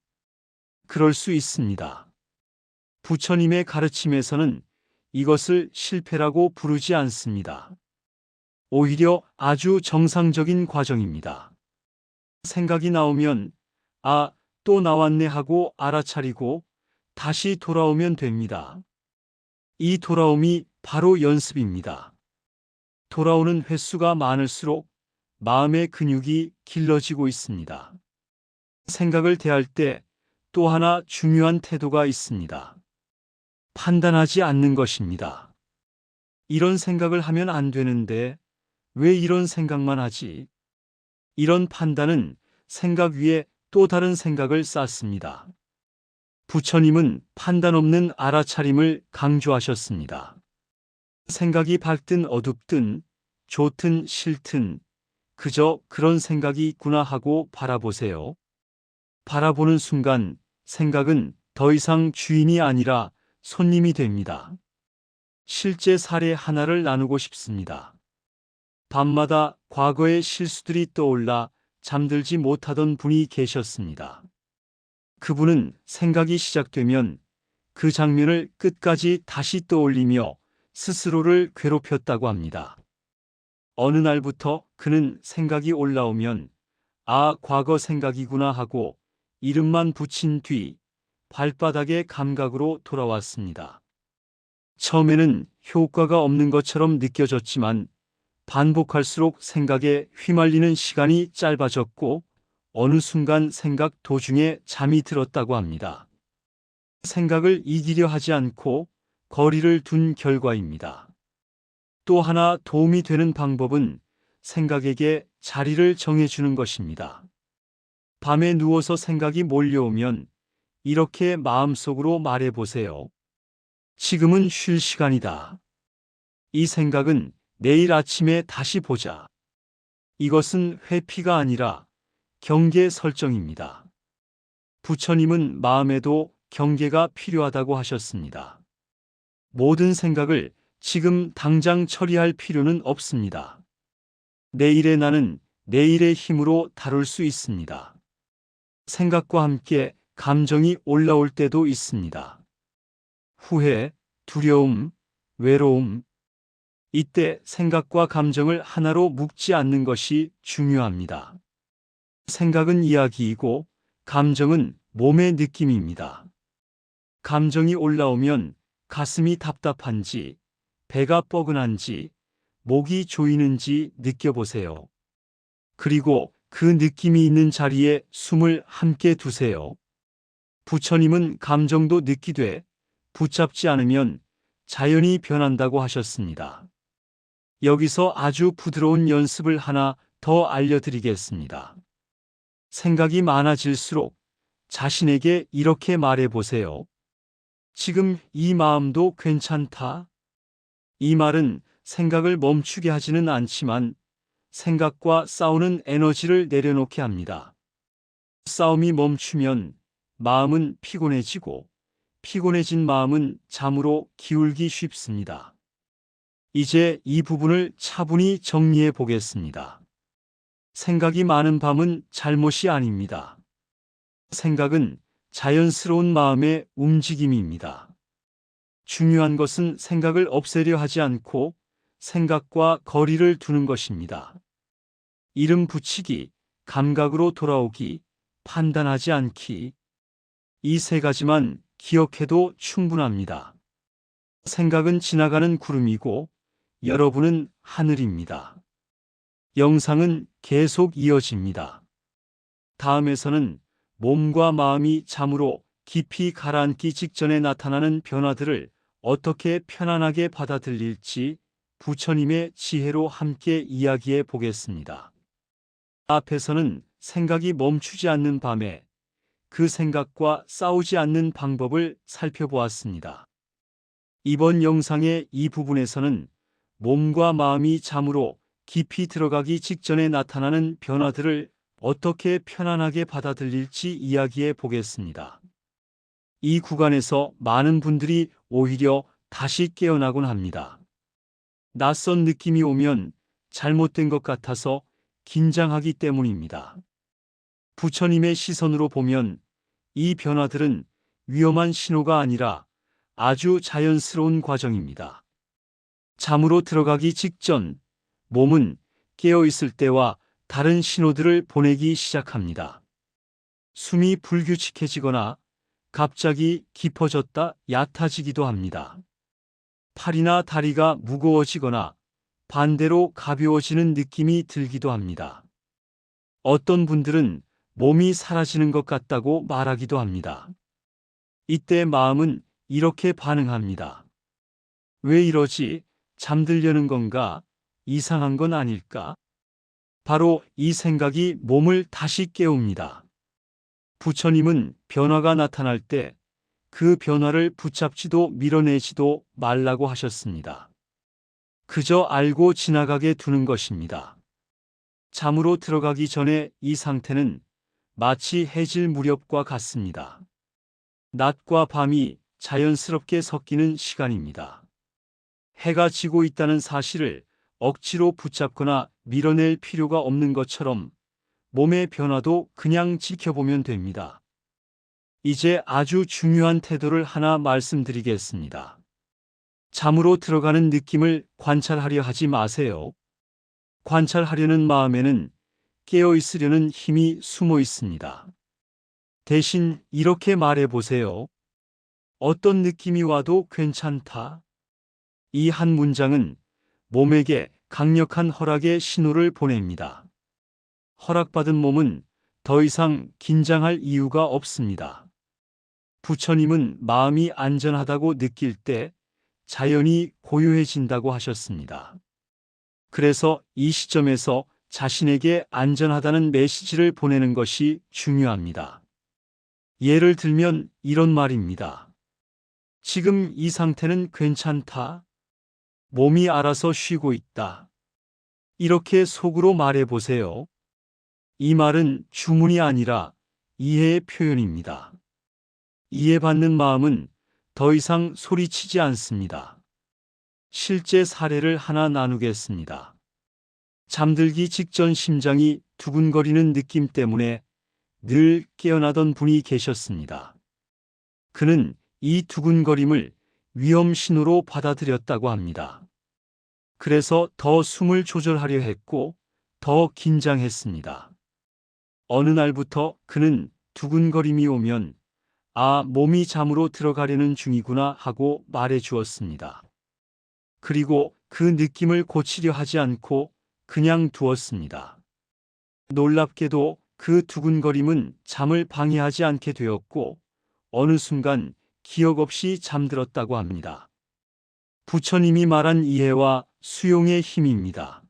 그럴 수 있습니다. 부처님의 가르침에서는 이것을 실패라고 부르지 않습니다. 오히려 아주 정상적인 과정입니다. 생각이 나오면 아, 또 나왔네 하고 알아차리고 다시 돌아오면 됩니다. 이 돌아옴이 바로 연습입니다. 돌아오는 횟수가 많을수록 마음의 근육이 길러지고 있습니다. 생각을 대할 때 또 하나 중요한 태도가 있습니다. 판단하지 않는 것입니다. 이런 생각을 하면 안 되는데 왜 이런 생각만 하지? 이런 판단은 생각 위에 또 다른 생각을 쌓습니다. 부처님은 판단 없는 알아차림을 강조하셨습니다. 생각이 밝든 어둡든 좋든 싫든 그저 그런 생각이 있구나 하고 바라보세요. 바라보는 순간 생각은 더 이상 주인이 아니라 손님이 됩니다. 실제 사례 하나를 나누고 싶습니다. 밤마다 과거의 실수들이 떠올라 잠들지 못하던 분이 계셨습니다. 그분은 생각이 시작되면 그 장면을 끝까지 다시 떠올리며 스스로를 괴롭혔다고 합니다. 어느 날부터 그는 생각이 올라오면 아, 과거 생각이구나 하고 이름만 붙인 뒤 발바닥의 감각으로 돌아왔습니다. 처음에는 효과가 없는 것처럼 느껴졌지만 반복할수록 생각에 휘말리는 시간이 짧아졌고 어느 순간 생각 도중에 잠이 들었다고 합니다. 생각을 이기려 하지 않고 거리를 둔 결과입니다. 또 하나 도움이 되는 방법은 생각에게 자리를 정해주는 것입니다. 밤에 누워서 생각이 몰려오면 이렇게 마음속으로 말해 보세요. 지금은 쉴 시간이다. 이 생각은 내일 아침에 다시 보자. 이것은 회피가 아니라 경계 설정입니다. 부처님은 마음에도 경계가 필요하다고 하셨습니다. 모든 생각을 지금 당장 처리할 필요는 없습니다. 내일의 나는 내일의 힘으로 다룰 수 있습니다. 생각과 함께 감정이 올라올 때도 있습니다. 후회, 두려움, 외로움. 이때 생각과 감정을 하나로 묶지 않는 것이 중요합니다. 생각은 이야기이고 감정은 몸의 느낌입니다. 감정이 올라오면 가슴이 답답한지, 배가 뻐근한지, 목이 조이는지 느껴보세요. 그리고 그 느낌이 있는 자리에 숨을 함께 두세요. 부처님은 감정도 느끼되 붙잡지 않으면 자연히 변한다고 하셨습니다. 여기서 아주 부드러운 연습을 하나 더 알려드리겠습니다. 생각이 많아질수록 자신에게 이렇게 말해 보세요. 지금 이 마음도 괜찮다. 이 말은 생각을 멈추게 하지는 않지만 생각과 싸우는 에너지를 내려놓게 합니다. 싸움이 멈추면 마음은 피곤해지고 피곤해진 마음은 잠으로 기울기 쉽습니다. 이제 이 부분을 차분히 정리해 보겠습니다. 생각이 많은 밤은 잘못이 아닙니다. 생각은 자연스러운 마음의 움직임입니다. 중요한 것은 생각을 없애려 하지 않고 생각과 거리를 두는 것입니다. 이름 붙이기, 감각으로 돌아오기, 판단하지 않기. 이 세 가지만 기억해도 충분합니다. 생각은 지나가는 구름이고 여러분은 하늘입니다. 영상은 계속 이어집니다. 다음에서는 몸과 마음이 잠으로 깊이 가라앉기 직전에 나타나는 변화들을 어떻게 편안하게 받아들일지 부처님의 지혜로 함께 이야기해 보겠습니다. 앞에서는 생각이 멈추지 않는 밤에 그 생각과 싸우지 않는 방법을 살펴보았습니다. 이번 영상의 이 부분에서는 몸과 마음이 잠으로 깊이 들어가기 직전에 나타나는 변화들을 어떻게 편안하게 받아들일지 이야기해 보겠습니다. 이 구간에서 많은 분들이 오히려 다시 깨어나곤 합니다. 낯선 느낌이 오면 잘못된 것 같아서 긴장하기 때문입니다. 부처님의 시선으로 보면 이 변화들은 위험한 신호가 아니라 아주 자연스러운 과정입니다. 잠으로 들어가기 직전 몸은 깨어있을 때와 다른 신호들을 보내기 시작합니다. 숨이 불규칙해지거나 갑자기 깊어졌다 얕아지기도 합니다. 팔이나 다리가 무거워지거나 반대로 가벼워지는 느낌이 들기도 합니다. 어떤 분들은 몸이 사라지는 것 같다고 말하기도 합니다. 이때 마음은 이렇게 반응합니다. 왜 이러지? 잠들려는 건가? 이상한 건 아닐까? 바로 이 생각이 몸을 다시 깨웁니다. 부처님은 변화가 나타날 때 그 변화를 붙잡지도 밀어내지도 말라고 하셨습니다. 그저 알고 지나가게 두는 것입니다. 잠으로 들어가기 전에 이 상태는 마치 해질 무렵과 같습니다. 낮과 밤이 자연스럽게 섞이는 시간입니다. 해가 지고 있다는 사실을 억지로 붙잡거나 밀어낼 필요가 없는 것처럼 몸의 변화도 그냥 지켜보면 됩니다. 이제 아주 중요한 태도를 하나 말씀드리겠습니다. 잠으로 들어가는 느낌을 관찰하려 하지 마세요. 관찰하려는 마음에는 깨어 있으려는 힘이 숨어 있습니다. 대신 이렇게 말해 보세요. 어떤 느낌이 와도 괜찮다. 이 한 문장은 몸에게 강력한 허락의 신호를 보냅니다. 허락받은 몸은 더 이상 긴장할 이유가 없습니다. 부처님은 마음이 안전하다고 느낄 때 자연히 고요해진다고 하셨습니다. 그래서 이 시점에서 자신에게 안전하다는 메시지를 보내는 것이 중요합니다. 예를 들면 이런 말입니다. 지금 이 상태는 괜찮다. 몸이 알아서 쉬고 있다. 이렇게 속으로 말해 보세요. 이 말은 주문이 아니라 이해의 표현입니다. 이해받는 마음은 더 이상 소리치지 않습니다. 실제 사례를 하나 나누겠습니다. 잠들기 직전 심장이 두근거리는 느낌 때문에 늘 깨어나던 분이 계셨습니다. 그는 이 두근거림을 위험 신호로 받아들였다고 합니다. 그래서 더 숨을 조절하려 했고 더 긴장했습니다. 어느 날부터 그는 두근거림이 오면 몸이 잠으로 들어가려는 중이구나 하고 말해 주었습니다. 그리고 그 느낌을 고치려 하지 않고 그냥 두었습니다. 놀랍게도 그 두근거림은 잠을 방해하지 않게 되었고 어느 순간 기억 없이 잠들었다고 합니다. 부처님이 말한 이해와 수용의 힘입니다.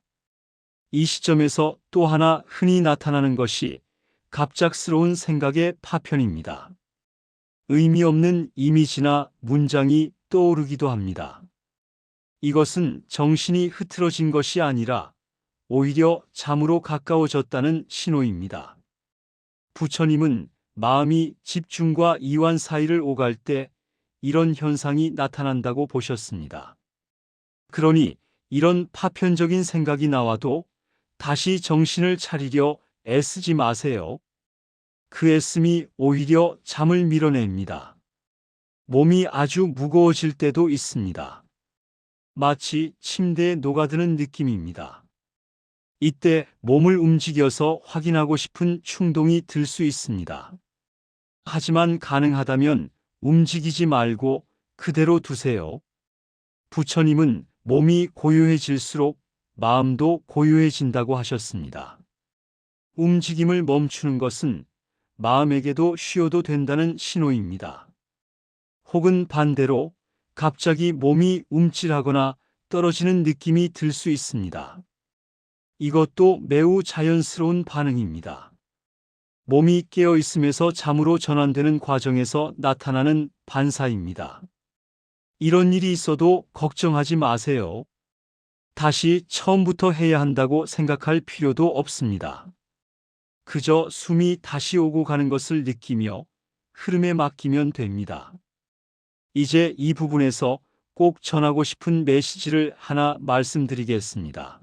이 시점에서 또 하나 흔히 나타나는 것이 갑작스러운 생각의 파편입니다. 의미 없는 이미지나 문장이 떠오르기도 합니다. 이것은 정신이 흐트러진 것이 아니라 오히려 잠으로 가까워졌다는 신호입니다. 부처님은 마음이 집중과 이완 사이를 오갈 때 이런 현상이 나타난다고 보셨습니다. 그러니 이런 파편적인 생각이 나와도 다시 정신을 차리려 애쓰지 마세요. 그 애씀이 오히려 잠을 밀어냅니다. 몸이 아주 무거워질 때도 있습니다. 마치 침대에 녹아드는 느낌입니다. 이때 몸을 움직여서 확인하고 싶은 충동이 들 수 있습니다. 하지만 가능하다면 움직이지 말고 그대로 두세요. 부처님은 몸이 고요해질수록 마음도 고요해진다고 하셨습니다. 움직임을 멈추는 것은 마음에게도 쉬어도 된다는 신호입니다. 혹은 반대로 갑자기 몸이 움찔하거나 떨어지는 느낌이 들 수 있습니다. 이것도 매우 자연스러운 반응입니다. 몸이 깨어 있음에서 잠으로 전환되는 과정에서 나타나는 반사입니다. 이런 일이 있어도 걱정하지 마세요. 다시 처음부터 해야 한다고 생각할 필요도 없습니다. 그저 숨이 다시 오고 가는 것을 느끼며 흐름에 맡기면 됩니다. 이제 이 부분에서 꼭 전하고 싶은 메시지를 하나 말씀드리겠습니다.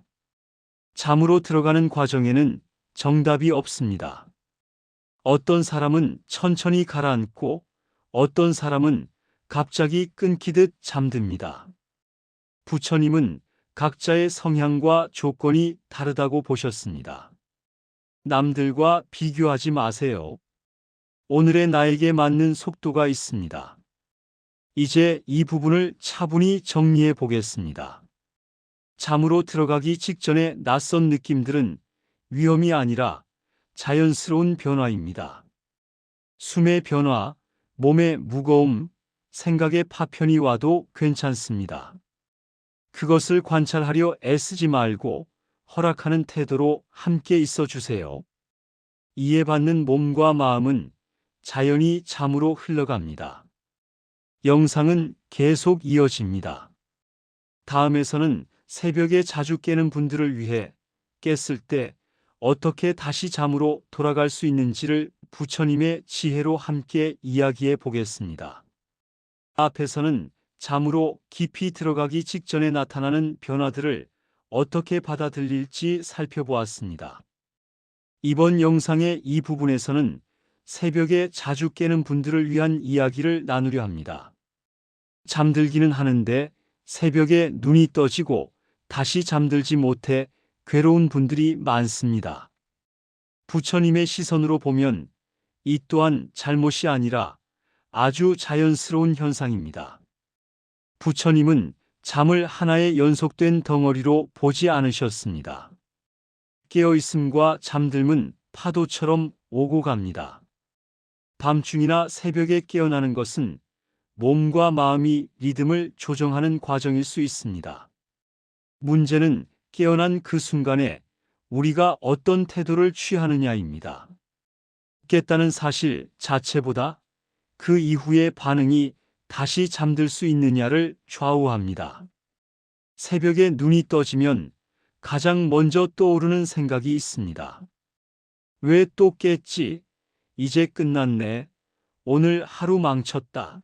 잠으로 들어가는 과정에는 정답이 없습니다. 어떤 사람은 천천히 가라앉고 어떤 사람은 갑자기 끊기듯 잠듭니다. 부처님은 각자의 성향과 조건이 다르다고 보셨습니다. 남들과 비교하지 마세요. 오늘의 나에게 맞는 속도가 있습니다. 이제 이 부분을 차분히 정리해 보겠습니다. 잠으로 들어가기 직전의 낯선 느낌들은 위험이 아니라 자연스러운 변화입니다. 숨의 변화, 몸의 무거움, 생각의 파편이 와도 괜찮습니다. 그것을 관찰하려 애쓰지 말고 허락하는 태도로 함께 있어 주세요. 이해받는 몸과 마음은 자연히 잠으로 흘러갑니다. 영상은 계속 이어집니다. 다음에서는 새벽에 자주 깨는 분들을 위해 깼을 때 어떻게 다시 잠으로 돌아갈 수 있는지를 부처님의 지혜로 함께 이야기해 보겠습니다. 앞에서는 잠으로 깊이 들어가기 직전에 나타나는 변화들을 어떻게 받아들일지 살펴보았습니다. 이번 영상의 이 부분에서는 새벽에 자주 깨는 분들을 위한 이야기를 나누려 합니다. 잠들기는 하는데 새벽에 눈이 떠지고 다시 잠들지 못해 괴로운 분들이 많습니다. 부처님의 시선으로 보면 이 또한 잘못이 아니라 아주 자연스러운 현상입니다. 부처님은 잠을 하나의 연속된 덩어리로 보지 않으셨습니다. 깨어있음과 잠들음은 파도처럼 오고 갑니다. 밤중이나 새벽에 깨어나는 것은 몸과 마음이 리듬을 조정하는 과정일 수 있습니다. 문제는 깨어난 그 순간에 우리가 어떤 태도를 취하느냐입니다. 깼다는 사실 자체보다 그 이후의 반응이 다시 잠들 수 있느냐를 좌우합니다. 새벽에 눈이 떠지면 가장 먼저 떠오르는 생각이 있습니다. 왜 또 깼지? 이제 끝났네. 오늘 하루 망쳤다.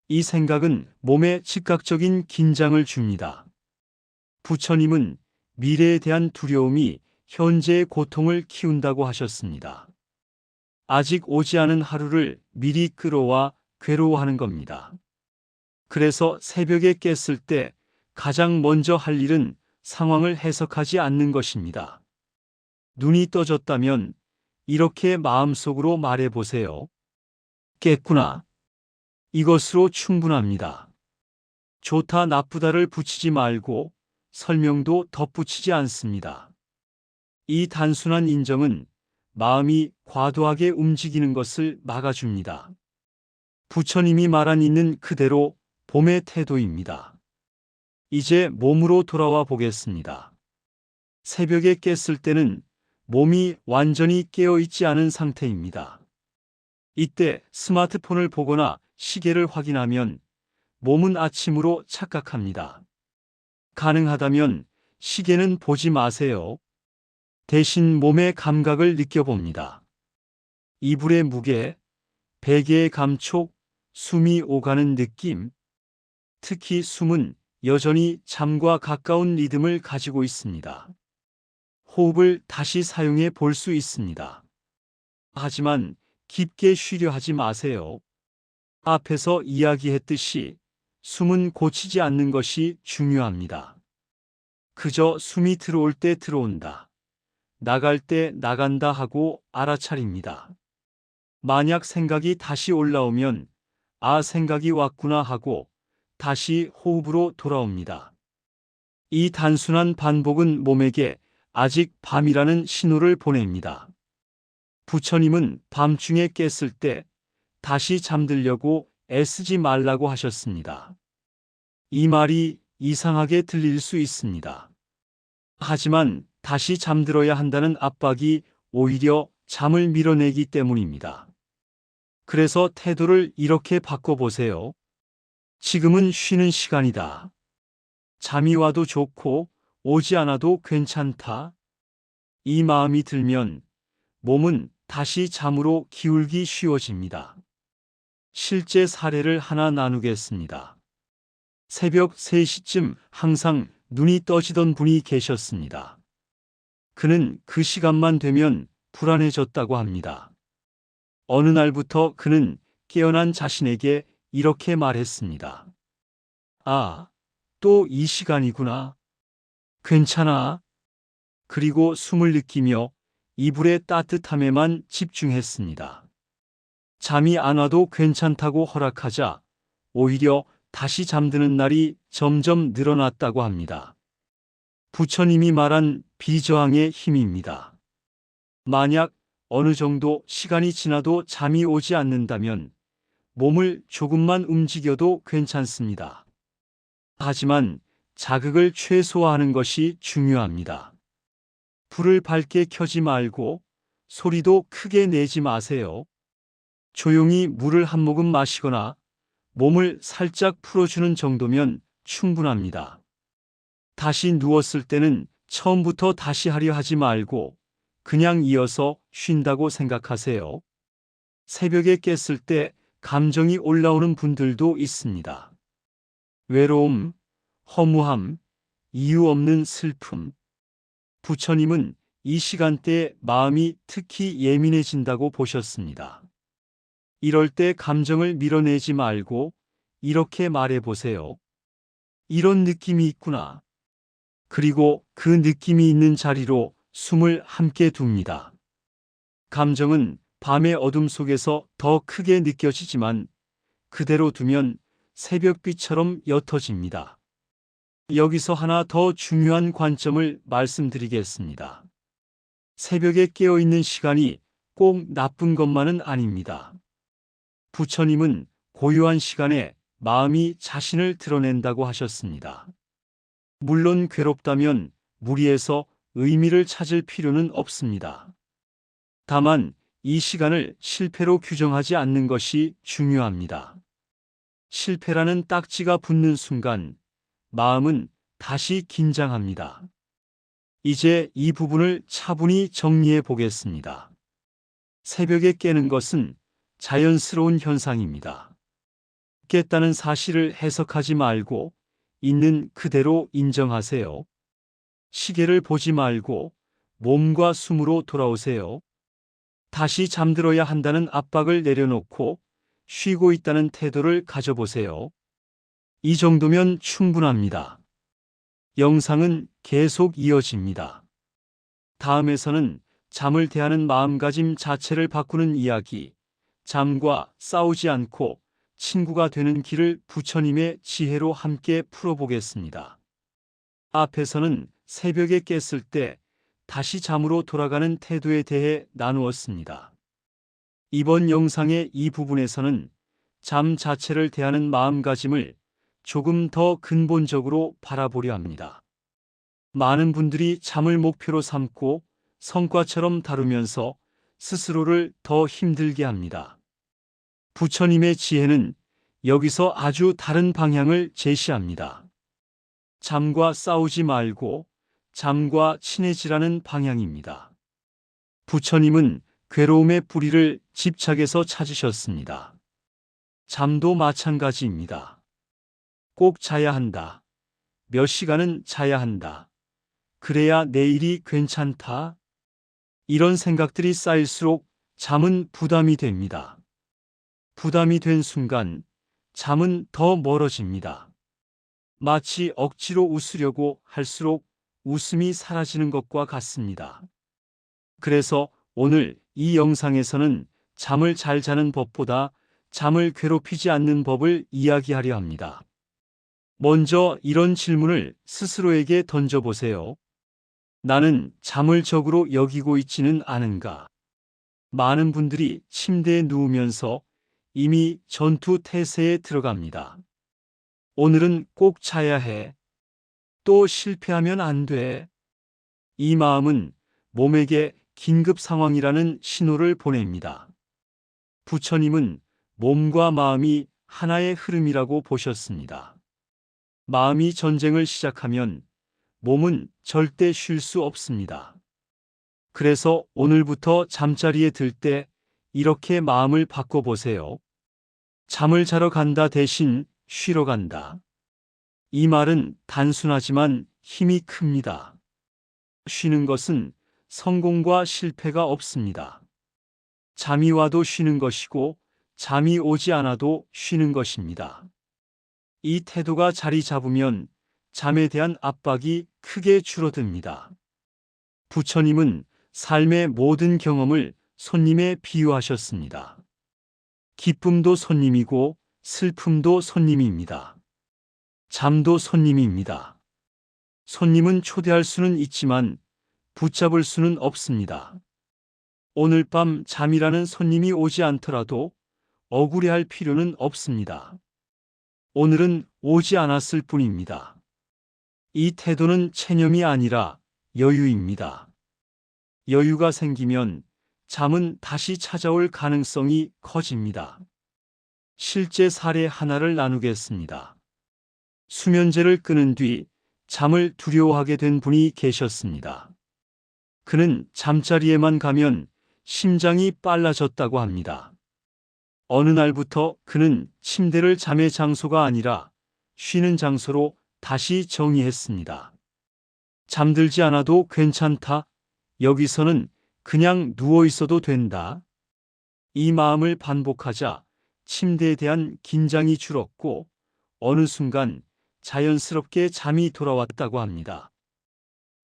이 생각은 몸에 즉각적인 긴장을 줍니다. 부처님은 미래에 대한 두려움이 현재의 고통을 키운다고 하셨습니다. 아직 오지 않은 하루를 미리 끌어와 괴로워하는 겁니다. 그래서 새벽에 깼을 때 가장 먼저 할 일은 상황을 해석하지 않는 것입니다. 눈이 떠졌다면 이렇게 마음속으로 말해보세요. 깼구나. 이것으로 충분합니다. 좋다 나쁘다를 붙이지 말고 설명도 덧붙이지 않습니다. 이 단순한 인정은 마음이 과도하게 움직이는 것을 막아줍니다. 부처님이 말한 있는 그대로 봄의 태도입니다. 이제 몸으로 돌아와 보겠습니다. 새벽에 깼을 때는 몸이 완전히 깨어있지 않은 상태입니다. 이때 스마트폰을 보거나 시계를 확인하면 몸은 아침으로 착각합니다. 가능하다면 시계는 보지 마세요. 대신 몸의 감각을 느껴봅니다. 이불의 무게, 베개의 감촉, 숨이 오가는 느낌. 특히 숨은 여전히 잠과 가까운 리듬을 가지고 있습니다. 호흡을 다시 사용해 볼 수 있습니다. 하지만 깊게 쉬려 하지 마세요. 앞에서 이야기했듯이 숨은 고치지 않는 것이 중요합니다. 그저 숨이 들어올 때 들어온다, 나갈 때 나간다 하고 알아차립니다. 만약 생각이 다시 올라오면 아, 생각이 왔구나 하고 다시 호흡으로 돌아옵니다. 이 단순한 반복은 몸에게 아직 밤이라는 신호를 보냅니다. 부처님은 밤중에 깼을 때 다시 잠들려고 애쓰지 말라고 하셨습니다. 이 말이 이상하게 들릴 수 있습니다. 하지만 다시 잠들어야 한다는 압박이 오히려 잠을 밀어내기 때문입니다. 그래서 태도를 이렇게 바꿔보세요. 지금은 쉬는 시간이다. 잠이 와도 좋고 오지 않아도 괜찮다. 이 마음이 들면 몸은 다시 잠으로 기울기 쉬워집니다. 실제 사례를 하나 나누겠습니다. 새벽 3시쯤 항상 눈이 떠지던 분이 계셨습니다. 그는 그 시간만 되면 불안해졌다고 합니다. 어느 날부터 그는 깨어난 자신에게 이렇게 말했습니다. 아, 또 이 시간이구나. 괜찮아. 그리고 숨을 느끼며 이불의 따뜻함에만 집중했습니다. 잠이 안 와도 괜찮다고 허락하자 오히려 다시 잠드는 날이 점점 늘어났다고 합니다. 부처님이 말한 비저항의 힘입니다. 만약 어느 정도 시간이 지나도 잠이 오지 않는다면 몸을 조금만 움직여도 괜찮습니다. 하지만 자극을 최소화하는 것이 중요합니다. 불을 밝게 켜지 말고 소리도 크게 내지 마세요. 조용히 물을 한 모금 마시거나 몸을 살짝 풀어주는 정도면 충분합니다. 다시 누웠을 때는 처음부터 다시 하려 하지 말고 그냥 이어서 쉰다고 생각하세요. 새벽에 깼을 때 감정이 올라오는 분들도 있습니다. 외로움, 허무함, 이유 없는 슬픔. 부처님은 이 시간대에 마음이 특히 예민해진다고 보셨습니다. 이럴 때 감정을 밀어내지 말고 이렇게 말해보세요. 이런 느낌이 있구나. 그리고 그 느낌이 있는 자리로 숨을 함께 둡니다. 감정은 밤의 어둠 속에서 더 크게 느껴지지만 그대로 두면 새벽빛처럼 옅어집니다. 여기서 하나 더 중요한 관점을 말씀드리겠습니다. 새벽에 깨어있는 시간이 꼭 나쁜 것만은 아닙니다. 부처님은 고요한 시간에 마음이 자신을 드러낸다고 하셨습니다. 물론 괴롭다면 무리해서 의미를 찾을 필요는 없습니다. 다만 이 시간을 실패로 규정하지 않는 것이 중요합니다. 실패라는 딱지가 붙는 순간 마음은 다시 긴장합니다. 이제 이 부분을 차분히 정리해 보겠습니다. 새벽에 깨는 것은 자연스러운 현상입니다. 깼다는 사실을 해석하지 말고 있는 그대로 인정하세요. 시계를 보지 말고 몸과 숨으로 돌아오세요. 다시 잠들어야 한다는 압박을 내려놓고 쉬고 있다는 태도를 가져보세요. 이 정도면 충분합니다. 영상은 계속 이어집니다. 다음에서는 잠을 대하는 마음가짐 자체를 바꾸는 이야기, 잠과 싸우지 않고 친구가 되는 길을 부처님의 지혜로 함께 풀어보겠습니다. 앞에서는 새벽에 깼을 때 다시 잠으로 돌아가는 태도에 대해 나누었습니다. 이번 영상의 이 부분에서는 잠 자체를 대하는 마음가짐을 조금 더 근본적으로 바라보려 합니다. 많은 분들이 잠을 목표로 삼고 성과처럼 다루면서 스스로를 더 힘들게 합니다. 부처님의 지혜는 여기서 아주 다른 방향을 제시합니다. 잠과 싸우지 말고 잠과 친해지라는 방향입니다. 부처님은 괴로움의 뿌리를 집착에서 찾으셨습니다. 잠도 마찬가지입니다. 꼭 자야 한다. 몇 시간은 자야 한다. 그래야 내일이 괜찮다. 이런 생각들이 쌓일수록 잠은 부담이 됩니다. 부담이 된 순간 잠은 더 멀어집니다. 마치 억지로 웃으려고 할수록 웃음이 사라지는 것과 같습니다. 그래서 오늘 이 영상에서는 잠을 잘 자는 법보다 잠을 괴롭히지 않는 법을 이야기하려 합니다. 먼저 이런 질문을 스스로에게 던져보세요. 나는 잠을 적으로 여기고 있지는 않은가? 많은 분들이 침대에 누우면서 이미 전투 태세에 들어갑니다. 오늘은 꼭 자야 해. 또 실패하면 안 돼. 이 마음은 몸에게 긴급 상황이라는 신호를 보냅니다. 부처님은 몸과 마음이 하나의 흐름이라고 보셨습니다. 마음이 전쟁을 시작하면 몸은 절대 쉴 수 없습니다. 그래서 오늘부터 잠자리에 들 때 이렇게 마음을 바꿔보세요. 잠을 자러 간다 대신 쉬러 간다. 이 말은 단순하지만 힘이 큽니다. 쉬는 것은 성공과 실패가 없습니다. 잠이 와도 쉬는 것이고 잠이 오지 않아도 쉬는 것입니다. 이 태도가 자리 잡으면 잠에 대한 압박이 크게 줄어듭니다. 부처님은 삶의 모든 경험을 손님에 비유하셨습니다. 기쁨도 손님이고 슬픔도 손님입니다. 잠도 손님입니다. 손님은 초대할 수는 있지만 붙잡을 수는 없습니다. 오늘 밤 잠이라는 손님이 오지 않더라도 억울해할 필요는 없습니다. 오늘은 오지 않았을 뿐입니다. 이 태도는 체념이 아니라 여유입니다. 여유가 생기면 잠은 다시 찾아올 가능성이 커집니다. 실제 사례 하나를 나누겠습니다. 수면제를 끊은 뒤 잠을 두려워하게 된 분이 계셨습니다. 그는 잠자리에만 가면 심장이 빨라졌다고 합니다. 어느 날부터 그는 침대를 잠의 장소가 아니라 쉬는 장소로 다시 정의했습니다. 잠들지 않아도 괜찮다. 여기서는 그냥 누워 있어도 된다. 이 마음을 반복하자 침대에 대한 긴장이 줄었고 어느 순간 자연스럽게 잠이 돌아왔다고 합니다.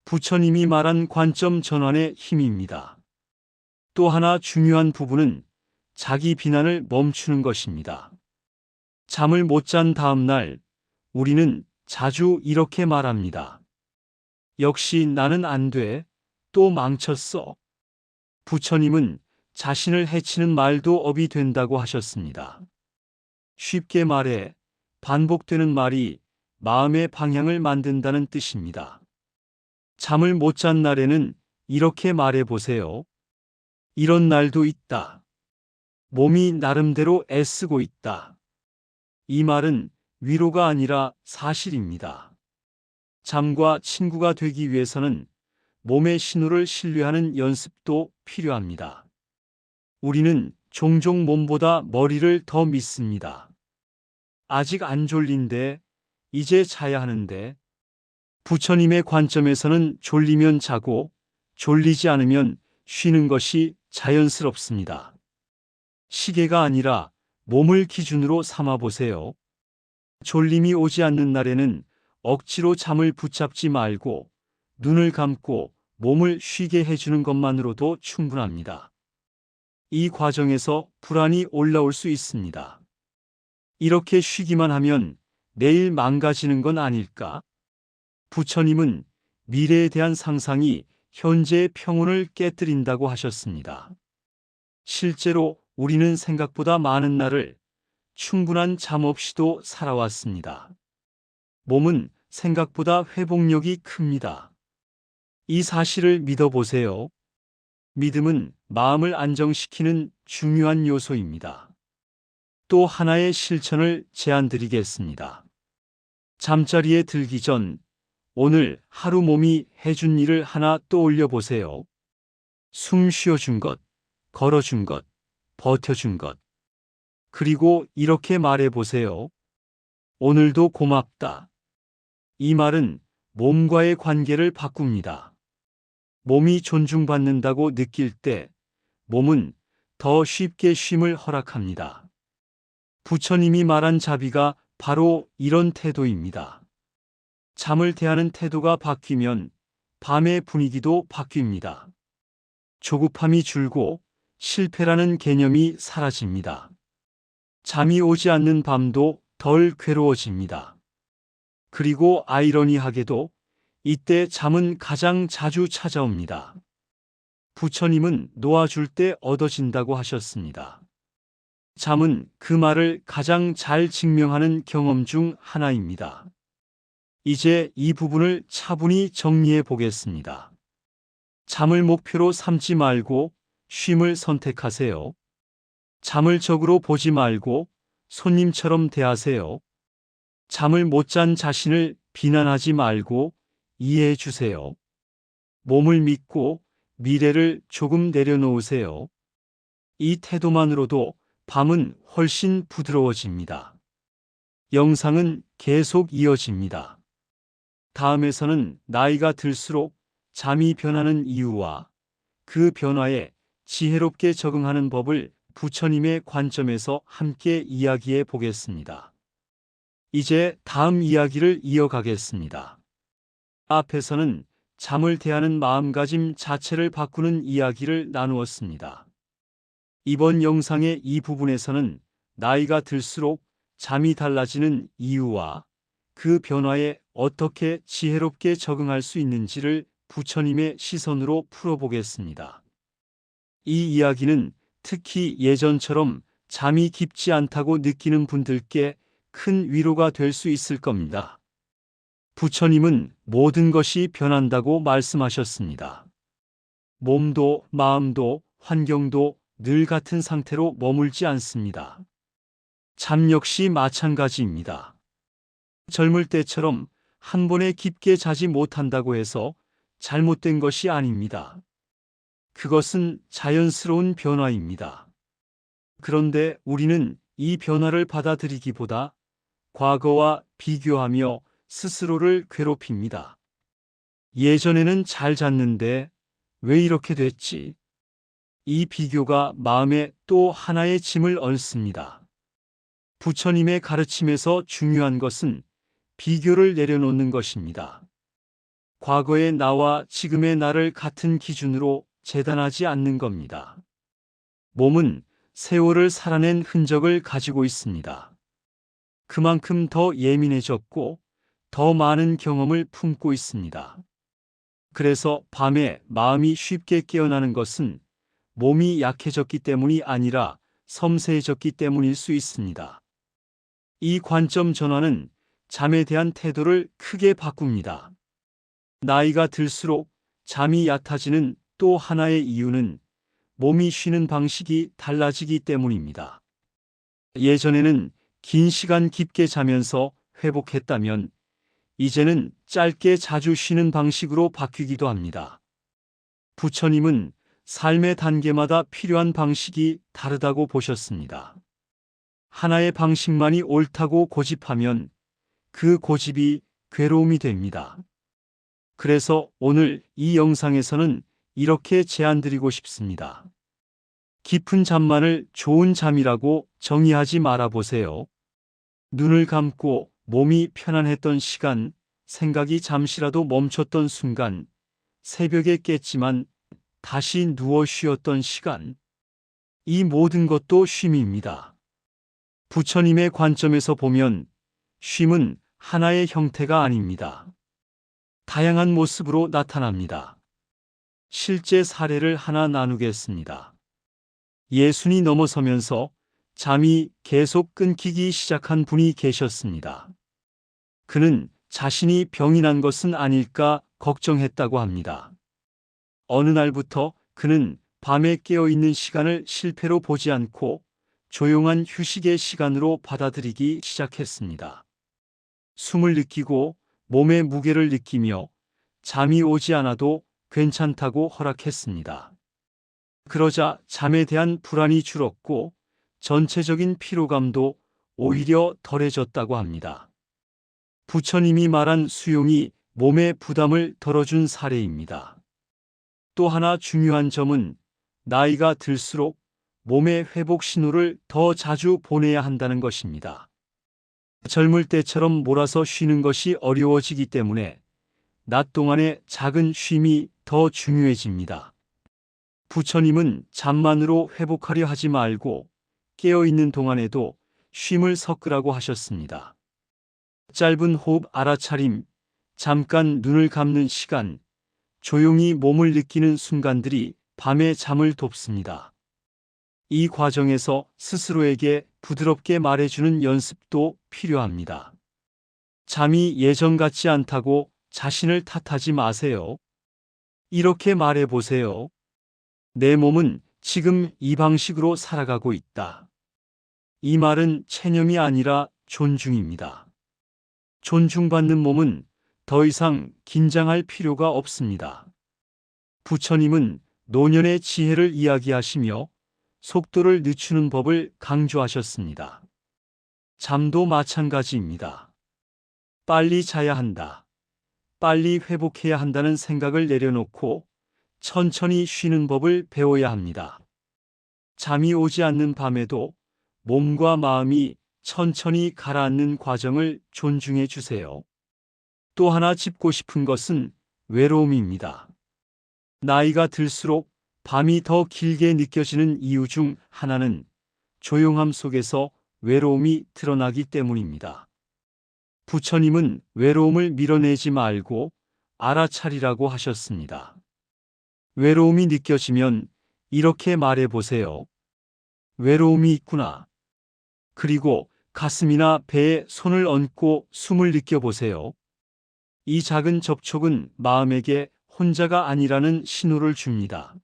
부처님이 말한 관점 전환의 힘입니다. 또 하나 중요한 부분은 자기 비난을 멈추는 것입니다. 잠을 못 잔 다음 날 우리는 자주 이렇게 말합니다. 역시 나는 안 돼. 또 망쳤어. 부처님은 자신을 해치는 말도 업이 된다고 하셨습니다. 쉽게 말해 반복되는 말이 마음의 방향을 만든다는 뜻입니다. 잠을 못 잔 날에는 이렇게 말해 보세요. 이런 날도 있다. 몸이 나름대로 애쓰고 있다. 이 말은 위로가 아니라 사실입니다. 잠과 친구가 되기 위해서는 몸의 신호를 신뢰하는 연습도 필요합니다. 우리는 종종 몸보다 머리를 더 믿습니다. 아직 안 졸린데, 이제 자야 하는데. 부처님의 관점에서는 졸리면 자고, 졸리지 않으면 쉬는 것이 자연스럽습니다. 시계가 아니라 몸을 기준으로 삼아 보세요. 졸림이 오지 않는 날에는 억지로 잠을 붙잡지 말고 눈을 감고 몸을 쉬게 해주는 것만으로도 충분합니다. 이 과정에서 불안이 올라올 수 있습니다. 이렇게 쉬기만 하면 내일 망가지는 건 아닐까? 부처님은 미래에 대한 상상이 현재의 평온을 깨뜨린다고 하셨습니다. 실제로 우리는 생각보다 많은 날을 충분한 잠 없이도 살아왔습니다. 몸은 생각보다 회복력이 큽니다. 이 사실을 믿어보세요. 믿음은 마음을 안정시키는 중요한 요소입니다. 또 하나의 실천을 제안드리겠습니다. 잠자리에 들기 전 오늘 하루 몸이 해준 일을 하나 떠올려 보세요. 숨 쉬어준 것, 걸어준 것, 버텨준 것. 그리고 이렇게 말해 보세요. 오늘도 고맙다. 이 말은 몸과의 관계를 바꿉니다. 몸이 존중받는다고 느낄 때 몸은 더 쉽게 쉼을 허락합니다. 부처님이 말한 자비가 바로 이런 태도입니다. 잠을 대하는 태도가 바뀌면 밤의 분위기도 바뀝니다. 조급함이 줄고 실패라는 개념이 사라집니다. 잠이 오지 않는 밤도 덜 괴로워집니다. 그리고 아이러니하게도 이때 잠은 가장 자주 찾아옵니다. 부처님은 놓아줄 때 얻어진다고 하셨습니다. 잠은 그 말을 가장 잘 증명하는 경험 중 하나입니다. 이제 이 부분을 차분히 정리해 보겠습니다. 잠을 목표로 삼지 말고 쉼을 선택하세요. 잠을 적으로 보지 말고 손님처럼 대하세요. 잠을 못 잔 자신을 비난하지 말고 이해해 주세요. 몸을 믿고 미래를 조금 내려놓으세요. 이 태도만으로도 밤은 훨씬 부드러워집니다. 영상은 계속 이어집니다. 다음에서는 나이가 들수록 잠이 변하는 이유와 그 변화에 지혜롭게 적응하는 법을 부처님의 관점에서 함께 이야기해 보겠습니다. 이제 다음 이야기를 이어가겠습니다. 앞에서는 잠을 대하는 마음가짐 자체를 바꾸는 이야기를 나누었습니다. 이번 영상의 이 부분에서는 나이가 들수록 잠이 달라지는 이유와 그 변화에 어떻게 지혜롭게 적응할 수 있는지를 부처님의 시선으로 풀어보겠습니다. 이 이야기는 특히 예전처럼 잠이 깊지 않다고 느끼는 분들께 큰 위로가 될 수 있을 겁니다. 부처님은 모든 것이 변한다고 말씀하셨습니다. 몸도 마음도 환경도 늘 같은 상태로 머물지 않습니다. 잠 역시 마찬가지입니다. 젊을 때처럼 한 번에 깊게 자지 못한다고 해서 잘못된 것이 아닙니다. 그것은 자연스러운 변화입니다. 그런데 우리는 이 변화를 받아들이기보다 과거와 비교하며 스스로를 괴롭힙니다. 예전에는 잘 잤는데 왜 이렇게 됐지? 이 비교가 마음에 또 하나의 짐을 얹습니다. 부처님의 가르침에서 중요한 것은 비교를 내려놓는 것입니다. 과거의 나와 지금의 나를 같은 기준으로 재단하지 않는 겁니다. 몸은 세월을 살아낸 흔적을 가지고 있습니다. 그만큼 더 예민해졌고 더 많은 경험을 품고 있습니다. 그래서 밤에 마음이 쉽게 깨어나는 것은 몸이 약해졌기 때문이 아니라 섬세해졌기 때문일 수 있습니다. 이 관점 전환은 잠에 대한 태도를 크게 바꿉니다. 나이가 들수록 잠이 얕아지는 또 하나의 이유는 몸이 쉬는 방식이 달라지기 때문입니다. 예전에는 긴 시간 깊게 자면서 회복했다면 이제는 짧게 자주 쉬는 방식으로 바뀌기도 합니다. 부처님은 삶의 단계마다 필요한 방식이 다르다고 보셨습니다. 하나의 방식만이 옳다고 고집하면 그 고집이 괴로움이 됩니다. 그래서 오늘 이 영상에서는 이렇게 제안드리고 싶습니다. 깊은 잠만을 좋은 잠이라고 정의하지 말아보세요. 눈을 감고 몸이 편안했던 시간, 생각이 잠시라도 멈췄던 순간, 새벽에 깼지만 다시 누워 쉬었던 시간, 이 모든 것도 쉼입니다. 부처님의 관점에서 보면 쉼은 하나의 형태가 아닙니다. 다양한 모습으로 나타납니다. 실제 사례를 하나 나누겠습니다. 예순이 넘어서면서 잠이 계속 끊기기 시작한 분이 계셨습니다. 그는 자신이 병이 난 것은 아닐까 걱정했다고 합니다. 어느 날부터 그는 밤에 깨어있는 시간을 실패로 보지 않고 조용한 휴식의 시간으로 받아들이기 시작했습니다. 숨을 느끼고 몸의 무게를 느끼며 잠이 오지 않아도 괜찮다고 허락했습니다. 그러자 잠에 대한 불안이 줄었고 전체적인 피로감도 오히려 덜해졌다고 합니다. 부처님이 말한 수용이 몸의 부담을 덜어준 사례입니다. 또 하나 중요한 점은 나이가 들수록 몸의 회복 신호를 더 자주 보내야 한다는 것입니다. 젊을 때처럼 몰아서 쉬는 것이 어려워지기 때문에 낮 동안의 작은 쉼이 더 중요해집니다. 부처님은 잠만으로 회복하려 하지 말고 깨어있는 동안에도 쉼을 섞으라고 하셨습니다. 짧은 호흡 알아차림, 잠깐 눈을 감는 시간, 조용히 몸을 느끼는 순간들이 밤의 잠을 돕습니다. 이 과정에서 스스로에게 부드럽게 말해주는 연습도 필요합니다. 잠이 예전 같지 않다고 자신을 탓하지 마세요. 이렇게 말해보세요. 내 몸은 지금 이 방식으로 살아가고 있다. 이 말은 체념이 아니라 존중입니다. 존중받는 몸은 더 이상 긴장할 필요가 없습니다. 부처님은 노년의 지혜를 이야기하시며 속도를 늦추는 법을 강조하셨습니다. 잠도 마찬가지입니다. 빨리 자야 한다. 빨리 회복해야 한다는 생각을 내려놓고 천천히 쉬는 법을 배워야 합니다. 잠이 오지 않는 밤에도 몸과 마음이 천천히 가라앉는 과정을 존중해 주세요. 또 하나 짚고 싶은 것은 외로움입니다. 나이가 들수록 밤이 더 길게 느껴지는 이유 중 하나는 조용함 속에서 외로움이 드러나기 때문입니다. 부처님은 외로움을 밀어내지 말고 알아차리라고 하셨습니다. 외로움이 느껴지면 이렇게 말해보세요. 외로움이 있구나. 그리고 가슴이나 배에 손을 얹고 숨을 느껴보세요. 이 작은 접촉은 마음에게 혼자가 아니라는 신호를 줍니다.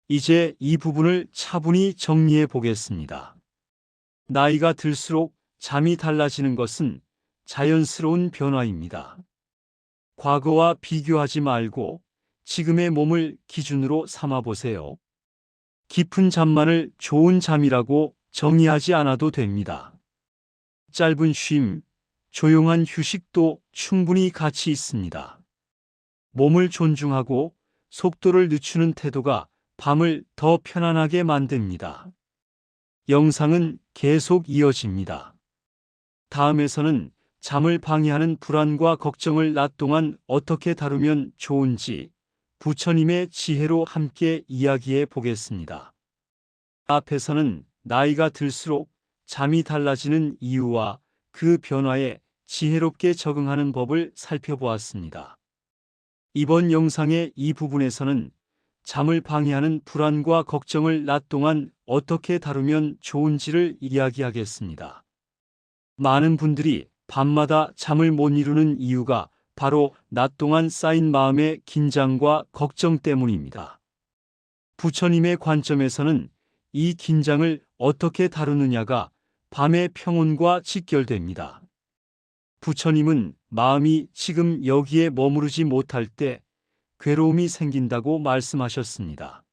이제 이 부분을 차분히 정리해 보겠습니다. 나이가 들수록 잠이 달라지는 것은 자연스러운 변화입니다. 과거와 비교하지 말고 지금의 몸을 기준으로 삼아 보세요. 깊은 잠만을 좋은 잠이라고 정의하지 않아도 됩니다. 짧은 쉼, 조용한 휴식도 충분히 가치 있습니다. 몸을 존중하고 속도를 늦추는 태도가 밤을 더 편안하게 만듭니다. 영상은 계속 이어집니다. 다음에서는 잠을 방해하는 불안과 걱정을 낮 동안 어떻게 다루면 좋은지 부처님의 지혜로 함께 이야기해 보겠습니다. 앞에서는 나이가 들수록 잠이 달라지는 이유와 그 변화에 지혜롭게 적응하는 법을 살펴보았습니다. 이번 영상의 이 부분에서는 잠을 방해하는 불안과 걱정을 낮 동안 어떻게 다루면 좋은지를 이야기하겠습니다. 많은 분들이 밤마다 잠을 못 이루는 이유가 바로 낮 동안 쌓인 마음의 긴장과 걱정 때문입니다. 부처님의 관점에서는 이 긴장을 어떻게 다루느냐가 밤의 평온과 직결됩니다. 부처님은 마음이 지금 여기에 머무르지 못할 때 괴로움이 생긴다고 말씀하셨습니다.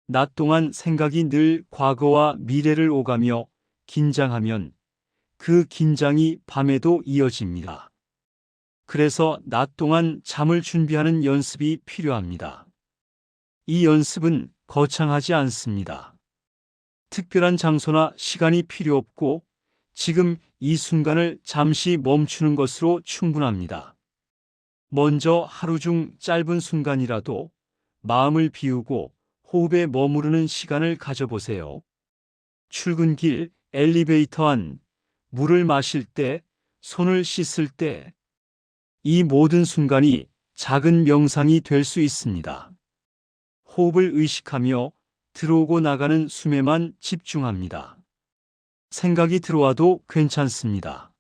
낮 동안 생각이 늘 과거와 미래를 오가며 긴장하면 그 긴장이 밤에도 이어집니다. 그래서 낮 동안 잠을 준비하는 연습이 필요합니다. 이 연습은 거창하지 않습니다. 특별한 장소나 시간이 필요 없고 지금 이 순간을 잠시 멈추는 것으로 충분합니다. 먼저 하루 중 짧은 순간이라도 마음을 비우고 호흡에 머무르는 시간을 가져보세요. 출근길, 엘리베이터 안, 물을 마실 때, 손을 씻을 때, 이 모든 순간이 작은 명상이 될 수 있습니다. 호흡을 의식하며 들어오고 나가는 숨에만 집중합니다. 생각이 들어와도 괜찮습니다.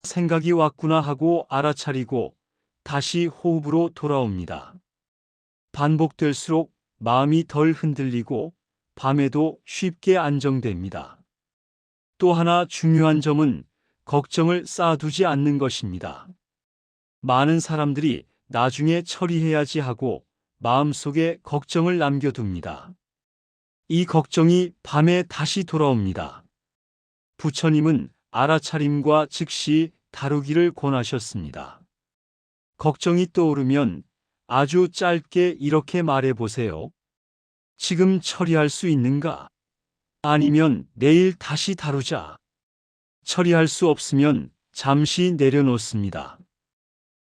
생각이 왔구나 하고 알아차리고 다시 호흡으로 돌아옵니다. 반복될수록 마음이 덜 흔들리고 밤에도 쉽게 안정됩니다. 또 하나 중요한 점은 걱정을 쌓아두지 않는 것입니다. 많은 사람들이 나중에 처리해야지 하고 마음속에 걱정을 남겨둡니다. 이 걱정이 밤에 다시 돌아옵니다. 부처님은 알아차림과 즉시 다루기를 권하셨습니다. 걱정이 떠오르면 아주 짧게 이렇게 말해보세요. 지금 처리할 수 있는가? 아니면 내일 다시 다루자. 처리할 수 없으면 잠시 내려놓습니다.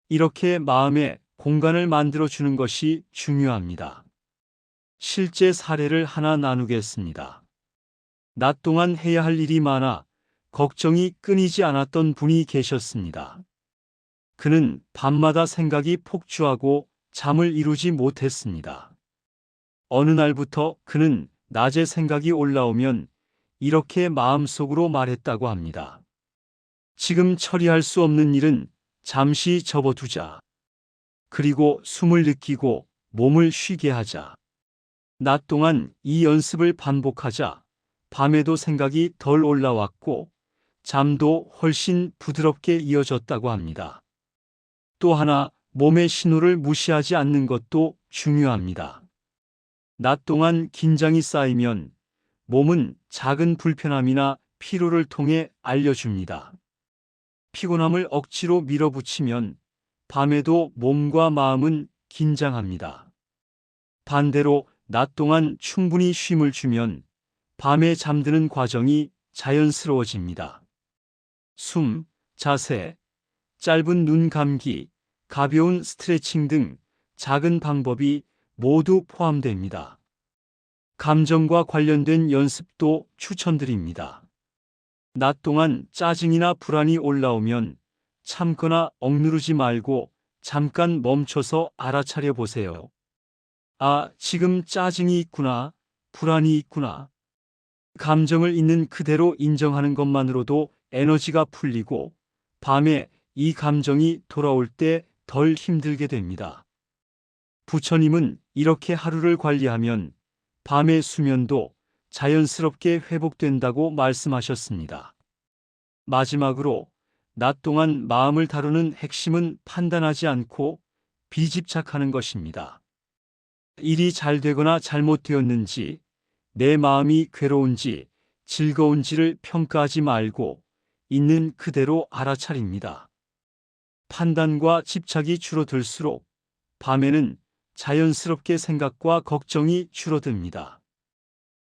이렇게 마음에 공간을 만들어주는 것이 중요합니다. 실제 사례를 하나 나누겠습니다. 낮 동안 해야 할 일이 많아 걱정이 끊이지 않았던 분이 계셨습니다. 그는 밤마다 생각이 폭주하고 잠을 이루지 못했습니다. 어느 날부터 그는 낮에 생각이 올라오면 이렇게 마음속으로 말했다고 합니다. 지금 처리할 수 없는 일은 잠시 접어두자. 그리고 숨을 느끼고 몸을 쉬게 하자. 낮 동안 이 연습을 반복하자 밤에도 생각이 덜 올라왔고 잠도 훨씬 부드럽게 이어졌다고 합니다. 또 하나, 몸의 신호를 무시하지 않는 것도 중요합니다. 낮 동안 긴장이 쌓이면 몸은 작은 불편함이나 피로를 통해 알려줍니다. 피곤함을 억지로 밀어붙이면 밤에도 몸과 마음은 긴장합니다. 반대로 낮 동안 충분히 쉼을 주면 밤에 잠드는 과정이 자연스러워집니다. 숨, 자세, 짧은 눈 감기, 가벼운 스트레칭 등 작은 방법이 모두 포함됩니다. 감정과 관련된 연습도 추천드립니다. 낮 동안 짜증이나 불안이 올라오면 참거나 억누르지 말고 잠깐 멈춰서 알아차려 보세요. 아, 지금 짜증이 있구나, 불안이 있구나. 감정을 있는 그대로 인정하는 것만으로도 에너지가 풀리고 밤에 이 감정이 돌아올 때 덜 힘들게 됩니다. 부처님은 이렇게 하루를 관리하면 밤의 수면도 자연스럽게 회복된다고 말씀하셨습니다. 마지막으로 낮 동안 마음을 다루는 핵심은 판단하지 않고 비집착하는 것입니다. 일이 잘 되거나 잘못되었는지, 내 마음이 괴로운지, 즐거운지를 평가하지 말고 있는 그대로 알아차립니다. 판단과 집착이 줄어들수록 밤에는 자연스럽게 생각과 걱정이 줄어듭니다.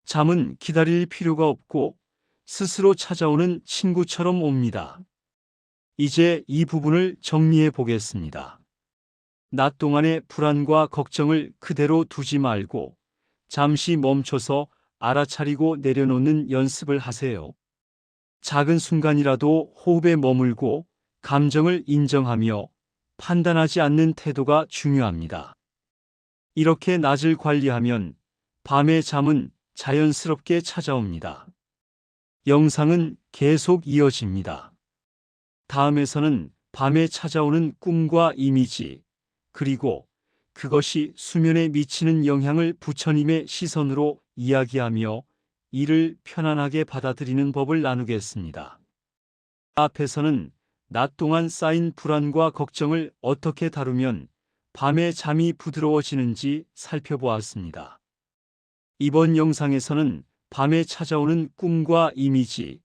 잠은 기다릴 필요가 없고 스스로 찾아오는 친구처럼 옵니다. 이제 이 부분을 정리해 보겠습니다. 낮 동안의 불안과 걱정을 그대로 두지 말고 잠시 멈춰서 알아차리고 내려놓는 연습을 하세요. 작은 순간이라도 호흡에 머물고 감정을 인정하며 판단하지 않는 태도가 중요합니다. 이렇게 낮을 관리하면 밤의 잠은 자연스럽게 찾아옵니다. 영상은 계속 이어집니다. 다음에서는 밤에 찾아오는 꿈과 이미지, 그리고 그것이 수면에 미치는 영향을 부처님의 시선으로 이야기하며 이를 편안하게 받아들이는 법을 나누겠습니다. 앞에서는 낮 동안 쌓인 불안과 걱정을 어떻게 다루면 밤에 잠이 부드러워지는지 살펴보았습니다. 이번 영상에서는 밤에 찾아오는 꿈과 이미지,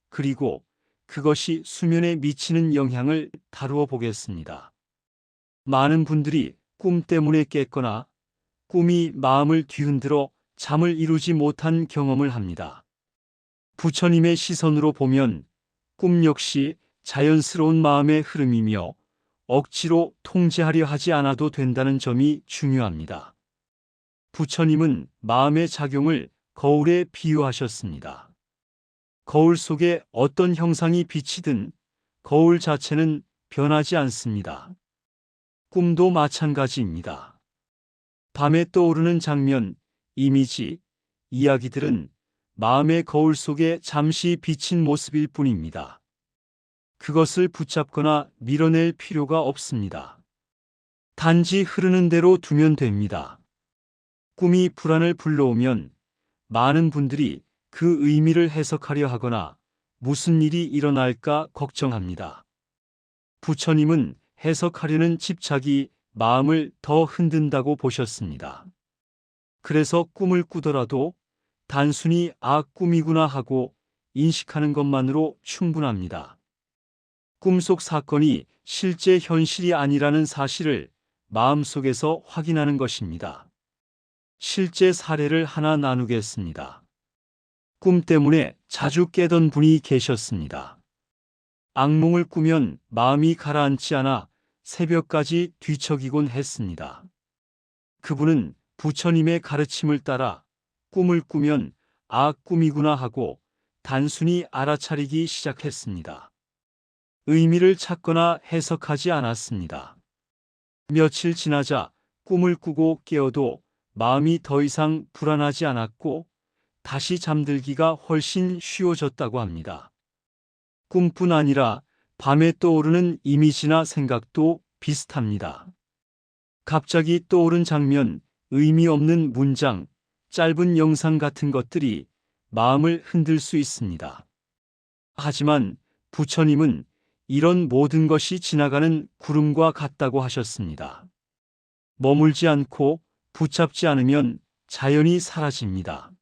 그리고 그것이 수면에 미치는 영향을 다루어 보겠습니다. 많은 분들이 꿈 때문에 깼거나 꿈이 마음을 뒤흔들어 잠을 이루지 못한 경험을 합니다. 부처님의 시선으로 보면 꿈 역시 자연스러운 마음의 흐름이며 억지로 통제하려 하지 않아도 된다는 점이 중요합니다. 부처님은 마음의 작용을 거울에 비유하셨습니다. 거울 속에 어떤 형상이 비치든 거울 자체는 변하지 않습니다. 꿈도 마찬가지입니다. 밤에 떠오르는 장면, 이미지, 이야기들은 마음의 거울 속에 잠시 비친 모습일 뿐입니다. 그것을 붙잡거나 밀어낼 필요가 없습니다. 단지 흐르는 대로 두면 됩니다. 꿈이 불안을 불러오면 많은 분들이 그 의미를 해석하려 하거나 무슨 일이 일어날까 걱정합니다. 부처님은 해석하려는 집착이 마음을 더 흔든다고 보셨습니다. 그래서 꿈을 꾸더라도 단순히 꿈이구나 하고 인식하는 것만으로 충분합니다. 꿈속 사건이 실제 현실이 아니라는 사실을 마음속에서 확인하는 것입니다. 실제 사례를 하나 나누겠습니다. 꿈 때문에 자주 깨던 분이 계셨습니다. 악몽을 꾸면 마음이 가라앉지 않아 새벽까지 뒤척이곤 했습니다. 그분은 부처님의 가르침을 따라 꿈을 꾸면 꿈이구나 하고 단순히 알아차리기 시작했습니다. 의미를 찾거나 해석하지 않았습니다. 며칠 지나자 꿈을 꾸고 깨어도 마음이 더 이상 불안하지 않았고 다시 잠들기가 훨씬 쉬워졌다고 합니다. 꿈뿐 아니라 밤에 떠오르는 이미지나 생각도 비슷합니다. 갑자기 떠오른 장면, 의미 없는 문장, 짧은 영상 같은 것들이 마음을 흔들 수 있습니다. 하지만 부처님은 이런 모든 것이 지나가는 구름과 같다고 하셨습니다. 머물지 않고 붙잡지 않으면 자연히 사라집니다.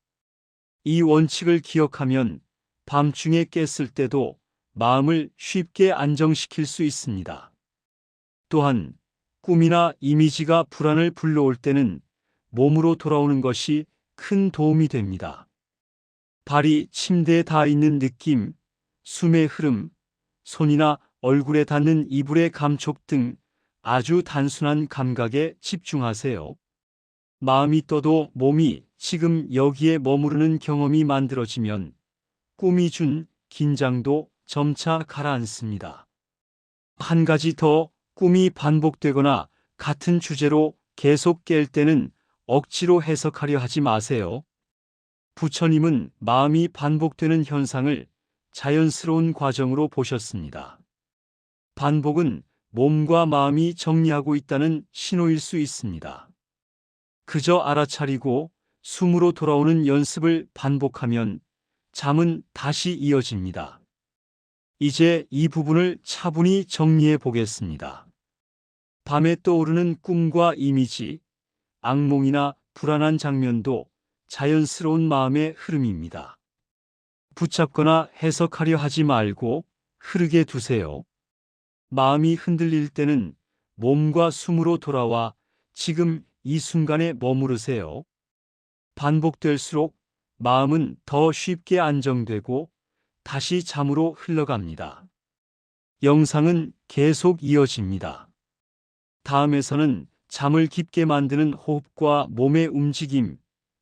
이 원칙을 기억하면 밤중에 깼을 때도 마음을 쉽게 안정시킬 수 있습니다. 또한 꿈이나 이미지가 불안을 불러올 때는 몸으로 돌아오는 것이 큰 도움이 됩니다. 발이 침대에 닿아 있는 느낌, 숨의 흐름, 손이나 얼굴에 닿는 이불의 감촉 등 아주 단순한 감각에 집중하세요. 마음이 떠도 몸이 지금 여기에 머무르는 경험이 만들어지면 꿈이 준 긴장도 점차 가라앉습니다. 한 가지 더, 꿈이 반복되거나 같은 주제로 계속 깰 때는 억지로 해석하려 하지 마세요. 부처님은 마음이 반복되는 현상을 자연스러운 과정으로 보셨습니다. 반복은 몸과 마음이 정리하고 있다는 신호일 수 있습니다. 그저 알아차리고 숨으로 돌아오는 연습을 반복하면 잠은 다시 이어집니다. 이제 이 부분을 차분히 정리해 보겠습니다. 밤에 떠오르는 꿈과 이미지, 악몽이나 불안한 장면도 자연스러운 마음의 흐름입니다. 붙잡거나 해석하려 하지 말고 흐르게 두세요. 마음이 흔들릴 때는 몸과 숨으로 돌아와 지금 이 순간에 머무르세요. 반복될수록 마음은 더 쉽게 안정되고 다시 잠으로 흘러갑니다. 영상은 계속 이어집니다. 다음에서는 잠을 깊게 만드는 호흡과 몸의 움직임,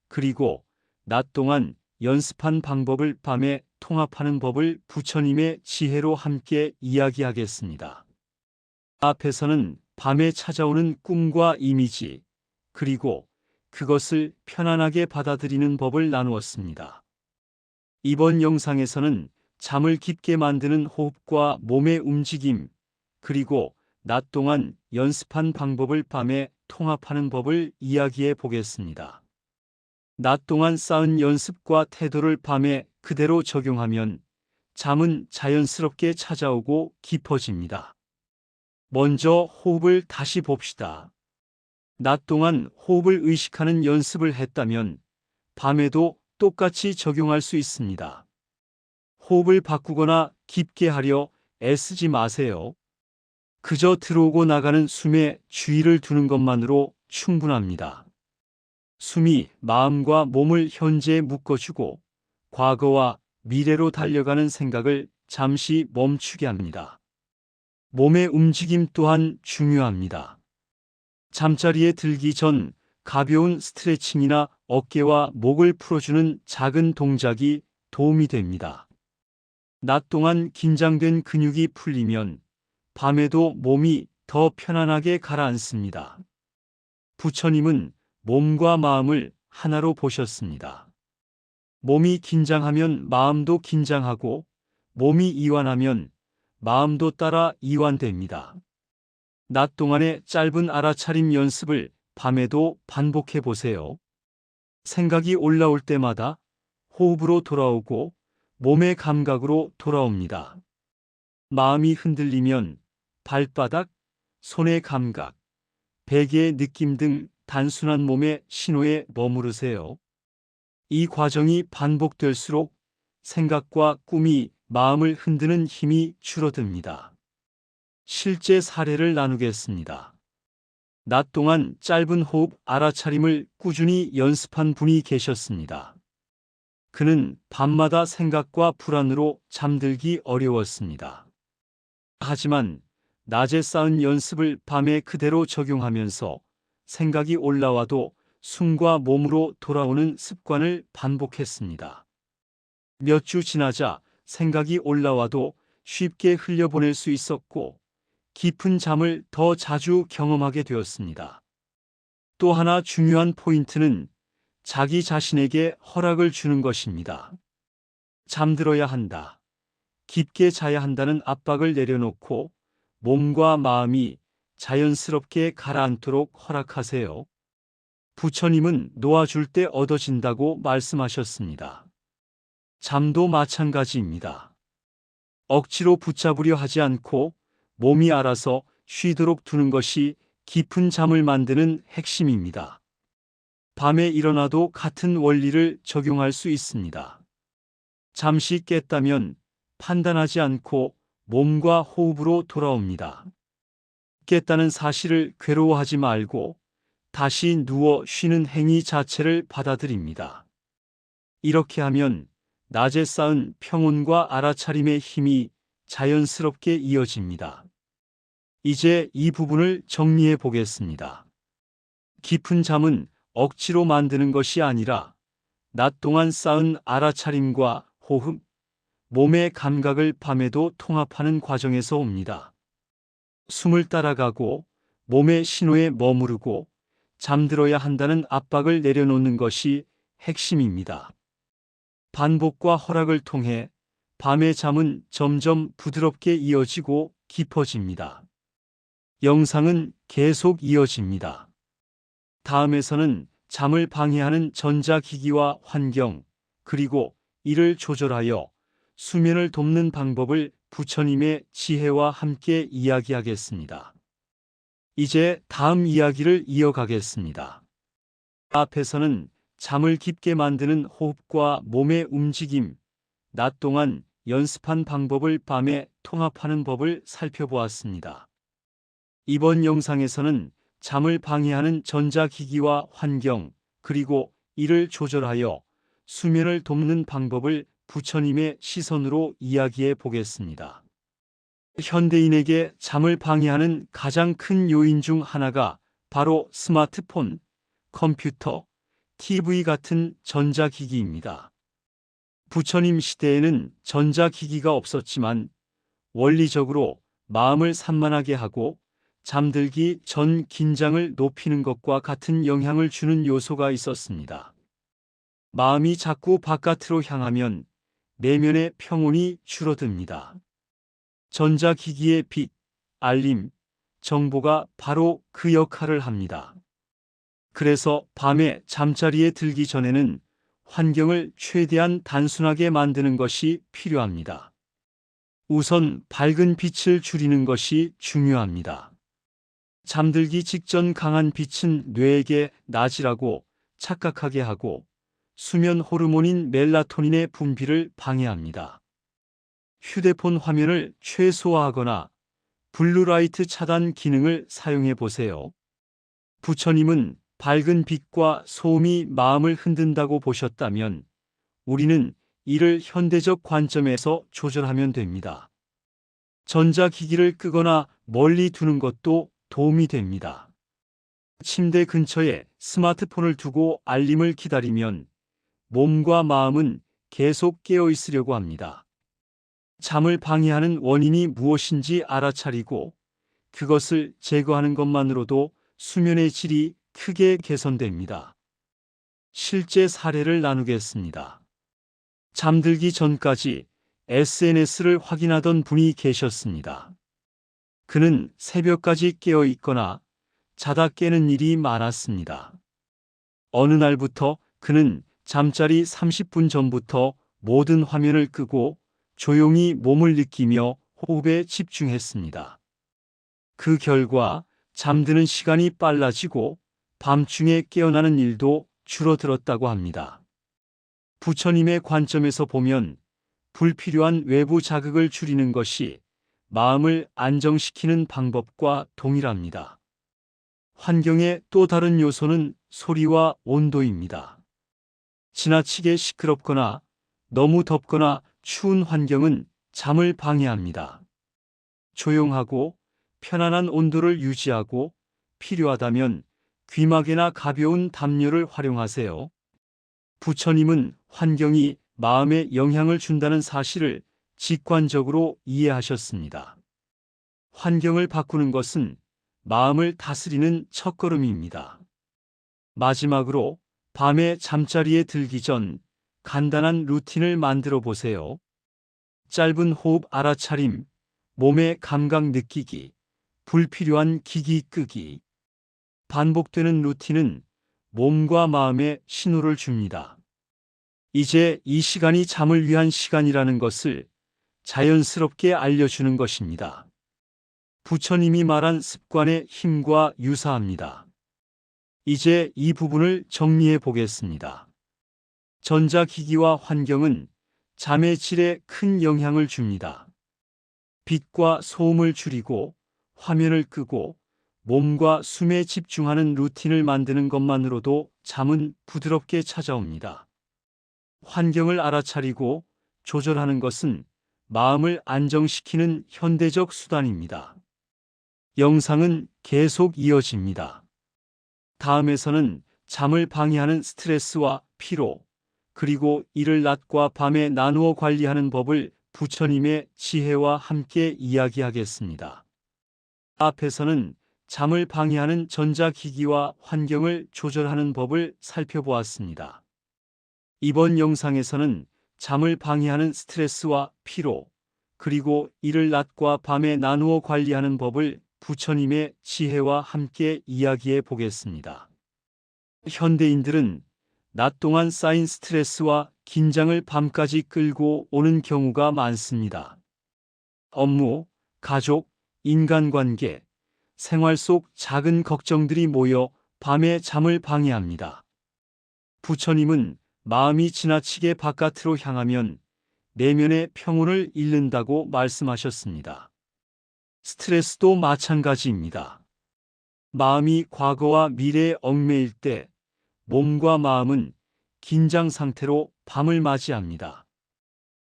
그리고 낮 동안 연습한 방법을 밤에 통합하는 법을 부처님의 지혜로 함께 이야기하겠습니다. 앞에서는 밤에 찾아오는 꿈과 이미지, 그리고 그것을 편안하게 받아들이는 법을 나누었습니다. 이번 영상에서는 잠을 깊게 만드는 호흡과 몸의 움직임, 그리고 낮 동안 연습한 방법을 밤에 통합하는 법을 이야기해 보겠습니다. 낮 동안 쌓은 연습과 태도를 밤에 그대로 적용하면 잠은 자연스럽게 찾아오고 깊어집니다. 먼저 호흡을 다시 봅시다. 낮 동안 호흡을 의식하는 연습을 했다면 밤에도 똑같이 적용할 수 있습니다. 호흡을 바꾸거나 깊게 하려 애쓰지 마세요. 그저 들어오고 나가는 숨에 주의를 두는 것만으로 충분합니다. 숨이 마음과 몸을 현재에 묶어주고 과거와 미래로 달려가는 생각을 잠시 멈추게 합니다. 몸의 움직임 또한 중요합니다. 잠자리에 들기 전 가벼운 스트레칭이나 어깨와 목을 풀어주는 작은 동작이 도움이 됩니다. 낮 동안 긴장된 근육이 풀리면 밤에도 몸이 더 편안하게 가라앉습니다. 부처님은 몸과 마음을 하나로 보셨습니다. 몸이 긴장하면 마음도 긴장하고 몸이 이완하면 마음도 따라 이완됩니다. 낮 동안의 짧은 알아차림 연습을 밤에도 반복해 보세요. 생각이 올라올 때마다 호흡으로 돌아오고 몸의 감각으로 돌아옵니다. 마음이 흔들리면 발바닥, 손의 감각, 베개의 느낌 등 단순한 몸의 신호에 머무르세요. 이 과정이 반복될수록 생각과 꿈이 마음을 흔드는 힘이 줄어듭니다. 실제 사례를 나누겠습니다. 낮 동안 짧은 호흡 알아차림을 꾸준히 연습한 분이 계셨습니다. 그는 밤마다 생각과 불안으로 잠들기 어려웠습니다. 하지만 낮에 쌓은 연습을 밤에 그대로 적용하면서 생각이 올라와도 숨과 몸으로 돌아오는 습관을 반복했습니다. 몇 주 지나자 생각이 올라와도 쉽게 흘려보낼 수 있었고 깊은 잠을 더 자주 경험하게 되었습니다. 또 하나 중요한 포인트는 자기 자신에게 허락을 주는 것입니다. 잠들어야 한다, 깊게 자야 한다는 압박을 내려놓고 몸과 마음이 자연스럽게 가라앉도록 허락하세요. 부처님은 놓아줄 때 얻어진다고 말씀하셨습니다. 잠도 마찬가지입니다. 억지로 붙잡으려 하지 않고 몸이 알아서 쉬도록 두는 것이 깊은 잠을 만드는 핵심입니다. 밤에 일어나도 같은 원리를 적용할 수 있습니다. 잠시 깼다면 판단하지 않고 몸과 호흡으로 돌아옵니다. 깼다는 사실을 괴로워하지 말고 다시 누워 쉬는 행위 자체를 받아들입니다. 이렇게 하면 낮에 쌓은 평온과 알아차림의 힘이 자연스럽게 이어집니다. 이제 이 부분을 정리해 보겠습니다. 깊은 잠은 억지로 만드는 것이 아니라 낮 동안 쌓은 알아차림과 호흡, 몸의 감각을 밤에도 통합하는 과정에서 옵니다. 숨을 따라가고 몸의 신호에 머무르고 잠들어야 한다는 압박을 내려놓는 것이 핵심입니다. 반복과 허락을 통해 밤의 잠은 점점 부드럽게 이어지고 깊어집니다. 영상은 계속 이어집니다. 다음에서는 잠을 방해하는 전자기기와 환경, 그리고 이를 조절하여 수면을 돕는 방법을 부처님의 지혜와 함께 이야기하겠습니다. 이제 다음 이야기를 이어가겠습니다. 앞에서는 잠을 깊게 만드는 호흡과 몸의 움직임, 낮 동안 연습한 방법을 밤에 통합하는 법을 살펴보았습니다. 이번 영상에서는 잠을 방해하는 전자기기와 환경, 그리고 이를 조절하여 수면을 돕는 방법을 부처님의 시선으로 이야기해 보겠습니다. 현대인에게 잠을 방해하는 가장 큰 요인 중 하나가 바로 스마트폰, 컴퓨터, TV 같은 전자기기입니다. 부처님 시대에는 전자기기가 없었지만 원리적으로 마음을 산만하게 하고 잠들기 전 긴장을 높이는 것과 같은 영향을 주는 요소가 있었습니다. 마음이 자꾸 바깥으로 향하면 내면의 평온이 줄어듭니다. 전자기기의 빛, 알림, 정보가 바로 그 역할을 합니다. 그래서 밤에 잠자리에 들기 전에는 환경을 최대한 단순하게 만드는 것이 필요합니다. 우선 밝은 빛을 줄이는 것이 중요합니다. 잠들기 직전 강한 빛은 뇌에게 낮이라고 착각하게 하고 수면 호르몬인 멜라토닌의 분비를 방해합니다. 휴대폰 화면을 최소화하거나 블루라이트 차단 기능을 사용해 보세요. 부처님은 밝은 빛과 소음이 마음을 흔든다고 보셨다면 우리는 이를 현대적 관점에서 조절하면 됩니다. 전자기기를 끄거나 멀리 두는 것도 도움이 됩니다. 침대 근처에 스마트폰을 두고 알림을 기다리면 몸과 마음은 계속 깨어 있으려고 합니다. 잠을 방해하는 원인이 무엇인지 알아차리고 그것을 제거하는 것만으로도 수면의 질이 크게 개선됩니다. 실제 사례를 나누겠습니다. 잠들기 전까지 SNS를 확인하던 분이 계셨습니다. 그는 새벽까지 깨어 있거나 자다 깨는 일이 많았습니다. 어느 날부터 그는 잠자리 30분 전부터 모든 화면을 끄고 조용히 몸을 느끼며 호흡에 집중했습니다. 그 결과 잠드는 시간이 빨라지고 밤중에 깨어나는 일도 줄어들었다고 합니다. 부처님의 관점에서 보면 불필요한 외부 자극을 줄이는 것이 마음을 안정시키는 방법과 동일합니다. 환경의 또 다른 요소는 소리와 온도입니다. 지나치게 시끄럽거나 너무 덥거나 추운 환경은 잠을 방해합니다. 조용하고 편안한 온도를 유지하고 필요하다면 귀마개나 가벼운 담요를 활용하세요. 부처님은 환경이 마음에 영향을 준다는 사실을 직관적으로 이해하셨습니다. 환경을 바꾸는 것은 마음을 다스리는 첫걸음입니다. 마지막으로 밤에 잠자리에 들기 전 간단한 루틴을 만들어 보세요. 짧은 호흡 알아차림, 몸의 감각 느끼기, 불필요한 기기 끄기. 반복되는 루틴은 몸과 마음에 신호를 줍니다. 이제 이 시간이 잠을 위한 시간이라는 것을 자연스럽게 알려주는 것입니다. 부처님이 말한 습관의 힘과 유사합니다. 이제 이 부분을 정리해 보겠습니다. 전자기기와 환경은 잠의 질에 큰 영향을 줍니다. 빛과 소음을 줄이고 화면을 끄고 몸과 숨에 집중하는 루틴을 만드는 것만으로도 잠은 부드럽게 찾아옵니다. 환경을 알아차리고 조절하는 것은 마음을 안정시키는 현대적 수단입니다. 영상은 계속 이어집니다. 다음에서는 잠을 방해하는 스트레스와 피로, 그리고 이를 낮과 밤에 나누어 관리하는 법을 부처님의 지혜와 함께 이야기하겠습니다. 앞에서는 잠을 방해하는 전자기기와 환경을 조절하는 법을 살펴보았습니다. 이번 영상에서는 잠을 방해하는 스트레스와 피로, 그리고 이를 낮과 밤에 나누어 관리하는 법을 부처님의 지혜와 함께 이야기해 보겠습니다. 현대인들은 낮 동안 쌓인 스트레스와 긴장을 밤까지 끌고 오는 경우가 많습니다. 업무, 가족, 인간관계, 생활 속 작은 걱정들이 모여 밤에 잠을 방해합니다. 부처님은 마음이 지나치게 바깥으로 향하면 내면의 평온을 잃는다고 말씀하셨습니다. 스트레스도 마찬가지입니다. 마음이 과거와 미래에 얽매일 때 몸과 마음은 긴장 상태로 밤을 맞이합니다.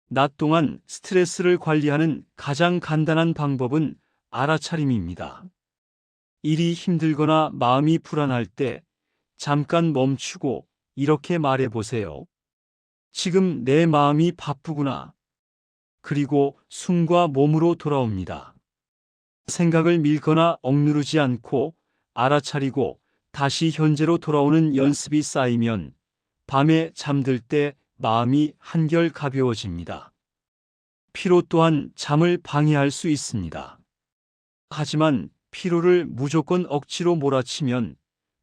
낮 동안 스트레스를 관리하는 가장 간단한 방법은 알아차림입니다. 일이 힘들거나 마음이 불안할 때 잠깐 멈추고 이렇게 말해 보세요. 지금 내 마음이 바쁘구나. 그리고 숨과 몸으로 돌아옵니다. 생각을 밀거나 억누르지 않고 알아차리고 다시 현재로 돌아오는 연습이 쌓이면 밤에 잠들 때 마음이 한결 가벼워집니다. 피로 또한 잠을 방해할 수 있습니다. 하지만 피로를 무조건 억지로 몰아치면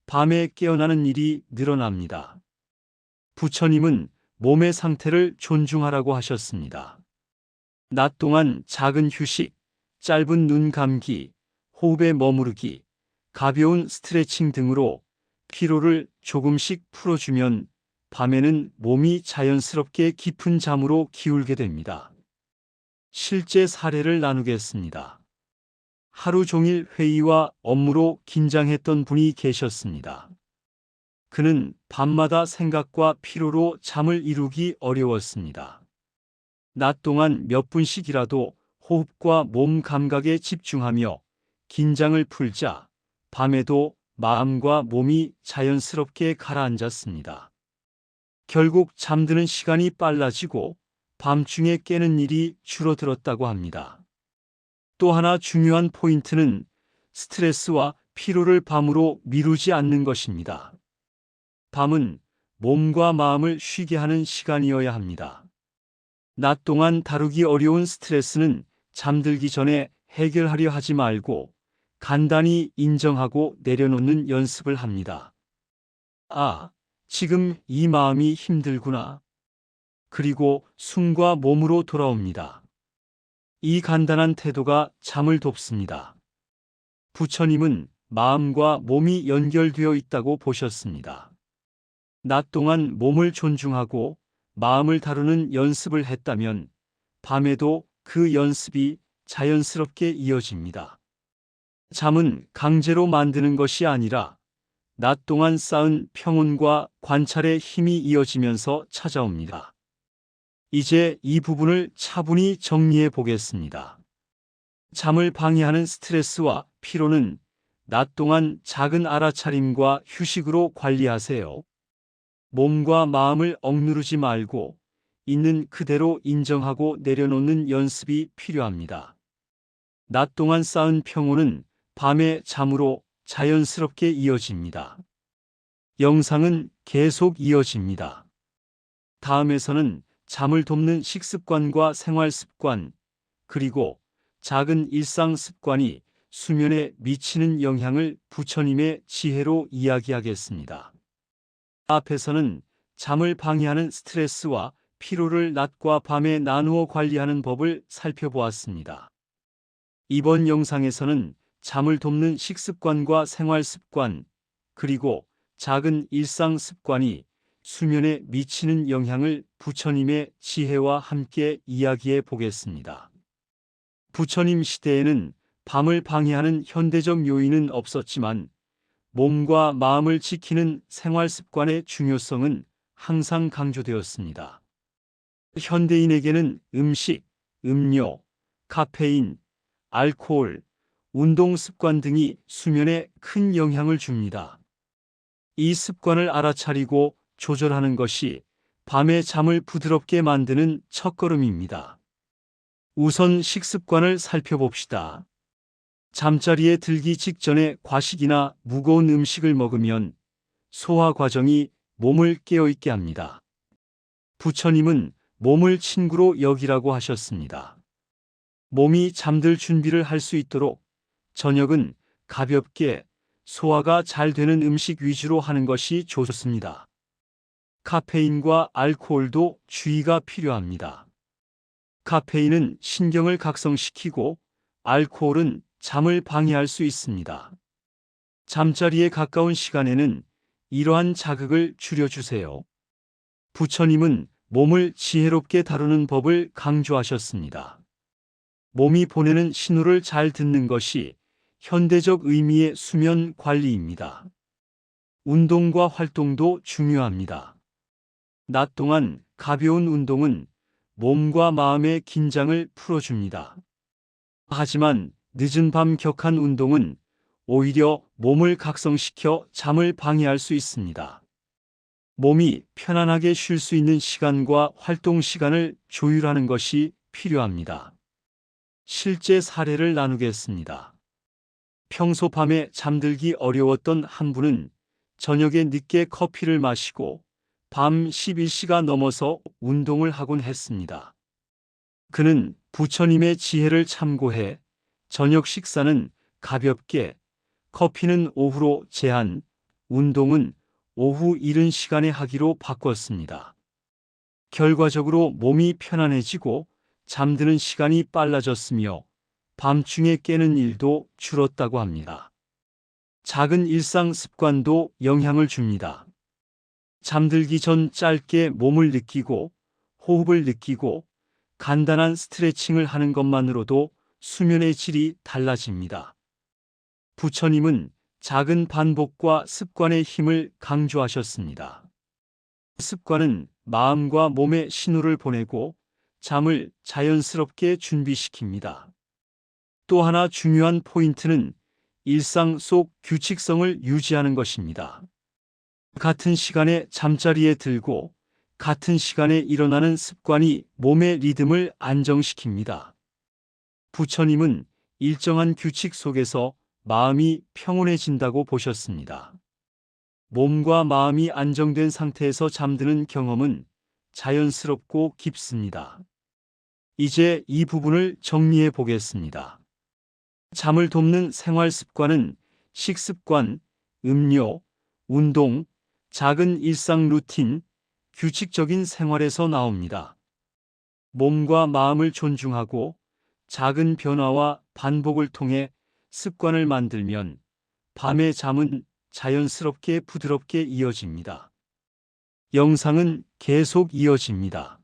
밤에 깨어나는 일이 늘어납니다. 부처님은 몸의 상태를 존중하라고 하셨습니다. 낮 동안 작은 휴식, 짧은 눈 감기, 호흡에 머무르기, 가벼운 스트레칭 등으로 피로를 조금씩 풀어주면 밤에는 몸이 자연스럽게 깊은 잠으로 기울게 됩니다. 실제 사례를 나누겠습니다. 하루 종일 회의와 업무로 긴장했던 분이 계셨습니다. 그는 밤마다 생각과 피로로 잠을 이루기 어려웠습니다. 낮 동안 몇 분씩이라도 호흡과 몸 감각에 집중하며 긴장을 풀자 밤에도 마음과 몸이 자연스럽게 가라앉았습니다. 결국 잠드는 시간이 빨라지고 밤중에 깨는 일이 줄어들었다고 합니다. 또 하나 중요한 포인트는 스트레스와 피로를 밤으로 미루지 않는 것입니다. 밤은 몸과 마음을 쉬게 하는 시간이어야 합니다. 낮 동안 다루기 어려운 스트레스는 잠들기 전에 해결하려 하지 말고 간단히 인정하고 내려놓는 연습을 합니다. 아, 지금 이 마음이 힘들구나. 그리고 숨과 몸으로 돌아옵니다. 이 간단한 태도가 잠을 돕습니다. 부처님은 마음과 몸이 연결되어 있다고 보셨습니다. 낮 동안 몸을 존중하고 마음을 다루는 연습을 했다면 밤에도 그 연습이 자연스럽게 이어집니다. 잠은 강제로 만드는 것이 아니라 낮 동안 쌓은 평온과 관찰의 힘이 이어지면서 찾아옵니다. 이제 이 부분을 차분히 정리해 보겠습니다. 잠을 방해하는 스트레스와 피로는 낮 동안 작은 알아차림과 휴식으로 관리하세요. 몸과 마음을 억누르지 말고 있는 그대로 인정하고 내려놓는 연습이 필요합니다. 낮 동안 쌓은 평온은 밤의 잠으로 자연스럽게 이어집니다. 영상은 계속 이어집니다. 다음에서는 잠을 돕는 식습관과 생활 습관, 그리고 작은 일상 습관이 수면에 미치는 영향을 부처님의 지혜로 이야기하겠습니다. 앞에서는 잠을 방해하는 스트레스와 피로를 낮과 밤에 나누어 관리하는 법을 살펴보았습니다. 이번 영상에서는 잠을 돕는 식습관과 생활 습관, 그리고 작은 일상 습관이 수면에 미치는 영향을 부처님의 지혜와 함께 이야기해 보겠습니다. 부처님 시대에는 밤을 방해하는 현대적 요인은 없었지만 몸과 마음을 지키는 생활 습관의 중요성은 항상 강조되었습니다. 현대인에게는 음식, 음료, 카페인, 알코올, 운동 습관 등이 수면에 큰 영향을 줍니다. 이 습관을 알아차리고 조절하는 것이 밤의 잠을 부드럽게 만드는 첫걸음입니다. 우선 식습관을 살펴봅시다. 잠자리에 들기 직전에 과식이나 무거운 음식을 먹으면 소화 과정이 몸을 깨어있게 합니다. 부처님은 몸을 친구로 여기라고 하셨습니다. 몸이 잠들 준비를 할 수 있도록 저녁은 가볍게 소화가 잘 되는 음식 위주로 하는 것이 좋습니다. 카페인과 알코올도 주의가 필요합니다. 카페인은 신경을 각성시키고 알코올은 잠을 방해할 수 있습니다. 잠자리에 가까운 시간에는 이러한 자극을 줄여주세요. 부처님은 몸을 지혜롭게 다루는 법을 강조하셨습니다. 몸이 보내는 신호를 잘 듣는 것이 현대적 의미의 수면 관리입니다. 운동과 활동도 중요합니다. 낮 동안 가벼운 운동은 몸과 마음의 긴장을 풀어줍니다. 하지만 늦은 밤 격한 운동은 오히려 몸을 각성시켜 잠을 방해할 수 있습니다. 몸이 편안하게 쉴 수 있는 시간과 활동 시간을 조율하는 것이 필요합니다. 실제 사례를 나누겠습니다. 평소 밤에 잠들기 어려웠던 한 분은 저녁에 늦게 커피를 마시고 밤 11시가 넘어서 운동을 하곤 했습니다. 그는 부처님의 지혜를 참고해 저녁 식사는 가볍게, 커피는 오후로 제한, 운동은 오후 이른 시간에 하기로 바꿨습니다. 결과적으로 몸이 편안해지고 잠드는 시간이 빨라졌으며 밤중에 깨는 일도 줄었다고 합니다. 작은 일상 습관도 영향을 줍니다. 잠들기 전 짧게 몸을 느끼고 호흡을 느끼고 간단한 스트레칭을 하는 것만으로도 수면의 질이 달라집니다. 부처님은 작은 반복과 습관의 힘을 강조하셨습니다. 습관은 마음과 몸에 신호를 보내고 잠을 자연스럽게 준비시킵니다. 또 하나 중요한 포인트는 일상 속 규칙성을 유지하는 것입니다. 같은 시간에 잠자리에 들고 같은 시간에 일어나는 습관이 몸의 리듬을 안정시킵니다. 부처님은 일정한 규칙 속에서 마음이 평온해진다고 보셨습니다. 몸과 마음이 안정된 상태에서 잠드는 경험은 자연스럽고 깊습니다. 이제 이 부분을 정리해 보겠습니다. 잠을 돕는 생활 습관은 식습관, 음료, 운동, 작은 일상 루틴, 규칙적인 생활에서 나옵니다. 몸과 마음을 존중하고 작은 변화와 반복을 통해 습관을 만들면 밤의 잠은 자연스럽게 부드럽게 이어집니다. 영상은 계속 이어집니다.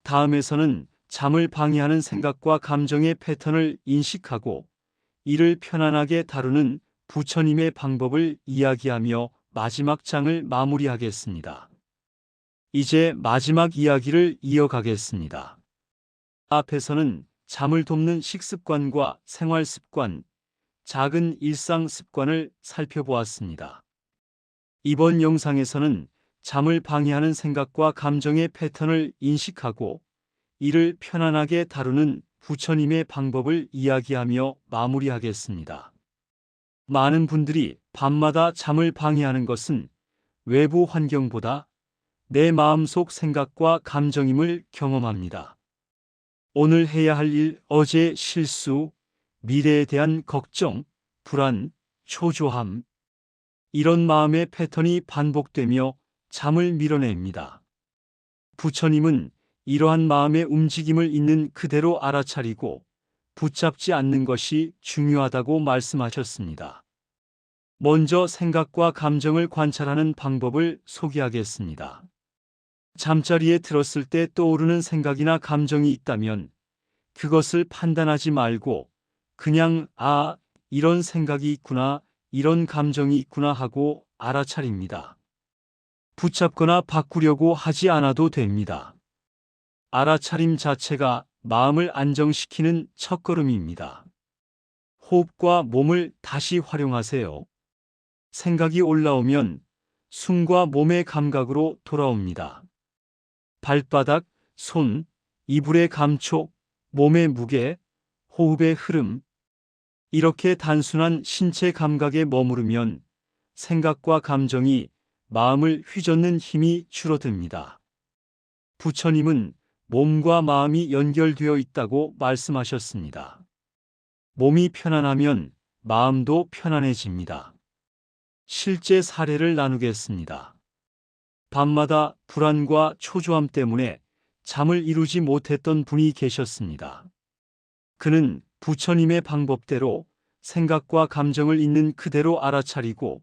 다음에서는 잠을 방해하는 생각과 감정의 패턴을 인식하고 이를 편안하게 다루는 부처님의 방법을 이야기하며 마지막 장을 마무리하겠습니다. 이제 마지막 이야기를 이어가겠습니다. 앞에서는 잠을 돕는 식습관과 생활 습관, 작은 일상 습관을 살펴보았습니다. 이번 영상에서는 잠을 방해하는 생각과 감정의 패턴을 인식하고 이를 편안하게 다루는 부처님의 방법을 이야기하며 마무리하겠습니다. 많은 분들이 밤마다 잠을 방해하는 것은 외부 환경보다 내 마음속 생각과 감정임을 경험합니다. 오늘 해야 할 일, 어제의 실수, 미래에 대한 걱정, 불안, 초조함, 이런 마음의 패턴이 반복되며 잠을 밀어냅니다. 부처님은 이러한 마음의 움직임을 있는 그대로 알아차리고 붙잡지 않는 것이 중요하다고 말씀하셨습니다. 먼저 생각과 감정을 관찰하는 방법을 소개하겠습니다. 잠자리에 들었을 때 떠오르는 생각이나 감정이 있다면 그것을 판단하지 말고 그냥 이런 생각이 있구나, 이런 감정이 있구나 하고 알아차립니다. 붙잡거나 바꾸려고 하지 않아도 됩니다. 알아차림 자체가 마음을 안정시키는 첫걸음입니다. 호흡과 몸을 다시 활용하세요. 생각이 올라오면 숨과 몸의 감각으로 돌아옵니다. 발바닥, 손, 이불의 감촉, 몸의 무게, 호흡의 흐름. 이렇게 단순한 신체 감각에 머무르면 생각과 감정이 마음을 휘젓는 힘이 줄어듭니다. 부처님은 몸과 마음이 연결되어 있다고 말씀하셨습니다. 몸이 편안하면 마음도 편안해집니다. 실제 사례를 나누겠습니다. 밤마다 불안과 초조함 때문에 잠을 이루지 못했던 분이 계셨습니다. 그는 부처님의 방법대로 생각과 감정을 있는 그대로 알아차리고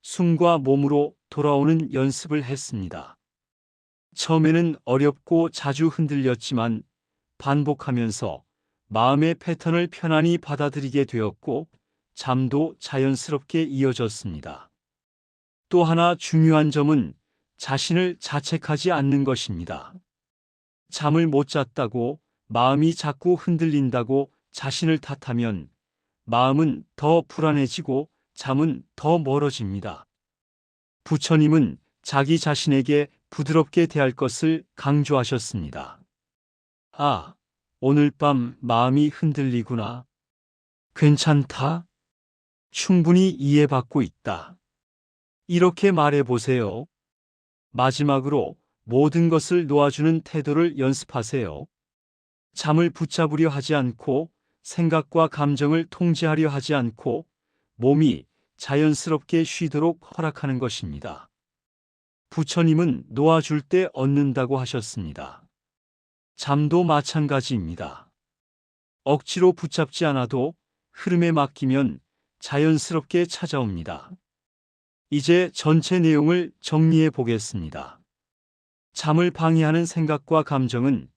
숨과 몸으로 돌아오는 연습을 했습니다. 처음에는 어렵고 자주 흔들렸지만 반복하면서 마음의 패턴을 편안히 받아들이게 되었고 잠도 자연스럽게 이어졌습니다. 또 하나 중요한 점은 자신을 자책하지 않는 것입니다. 잠을 못 잤다고, 마음이 자꾸 흔들린다고 자신을 탓하면 마음은 더 불안해지고 잠은 더 멀어집니다. 부처님은 자기 자신에게 부드럽게 대할 것을 강조하셨습니다. 오늘 밤 마음이 흔들리구나. 괜찮다. 충분히 이해받고 있다. 이렇게 말해보세요. 마지막으로 모든 것을 놓아주는 태도를 연습하세요. 잠을 붙잡으려 하지 않고 생각과 감정을 통제하려 하지 않고 몸이 자연스럽게 쉬도록 허락하는 것입니다. 부처님은 놓아줄 때 얻는다고 하셨습니다. 잠도 마찬가지입니다. 억지로 붙잡지 않아도 흐름에 맡기면 자연스럽게 찾아옵니다. 이제 전체 내용을 정리해 보겠습니다. 잠을 방해하는 생각과 감정은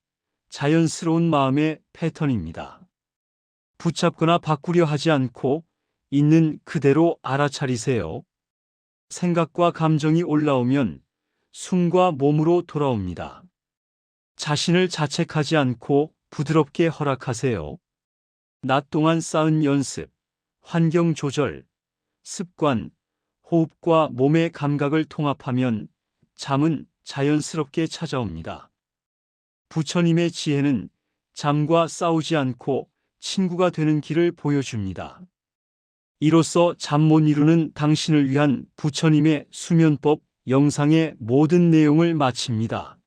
자연스러운 마음의 패턴입니다. 붙잡거나 바꾸려 하지 않고 있는 그대로 알아차리세요. 생각과 감정이 올라오면 숨과 몸으로 돌아옵니다. 자신을 자책하지 않고 부드럽게 허락하세요. 낮 동안 쌓은 연습, 환경 조절, 습관, 호흡과 몸의 감각을 통합하면 잠은 자연스럽게 찾아옵니다. 부처님의 지혜는 잠과 싸우지 않고 친구가 되는 길을 보여줍니다. 이로써 잠 못 이루는 당신을 위한 부처님의 수면법 영상의 모든 내용을 마칩니다.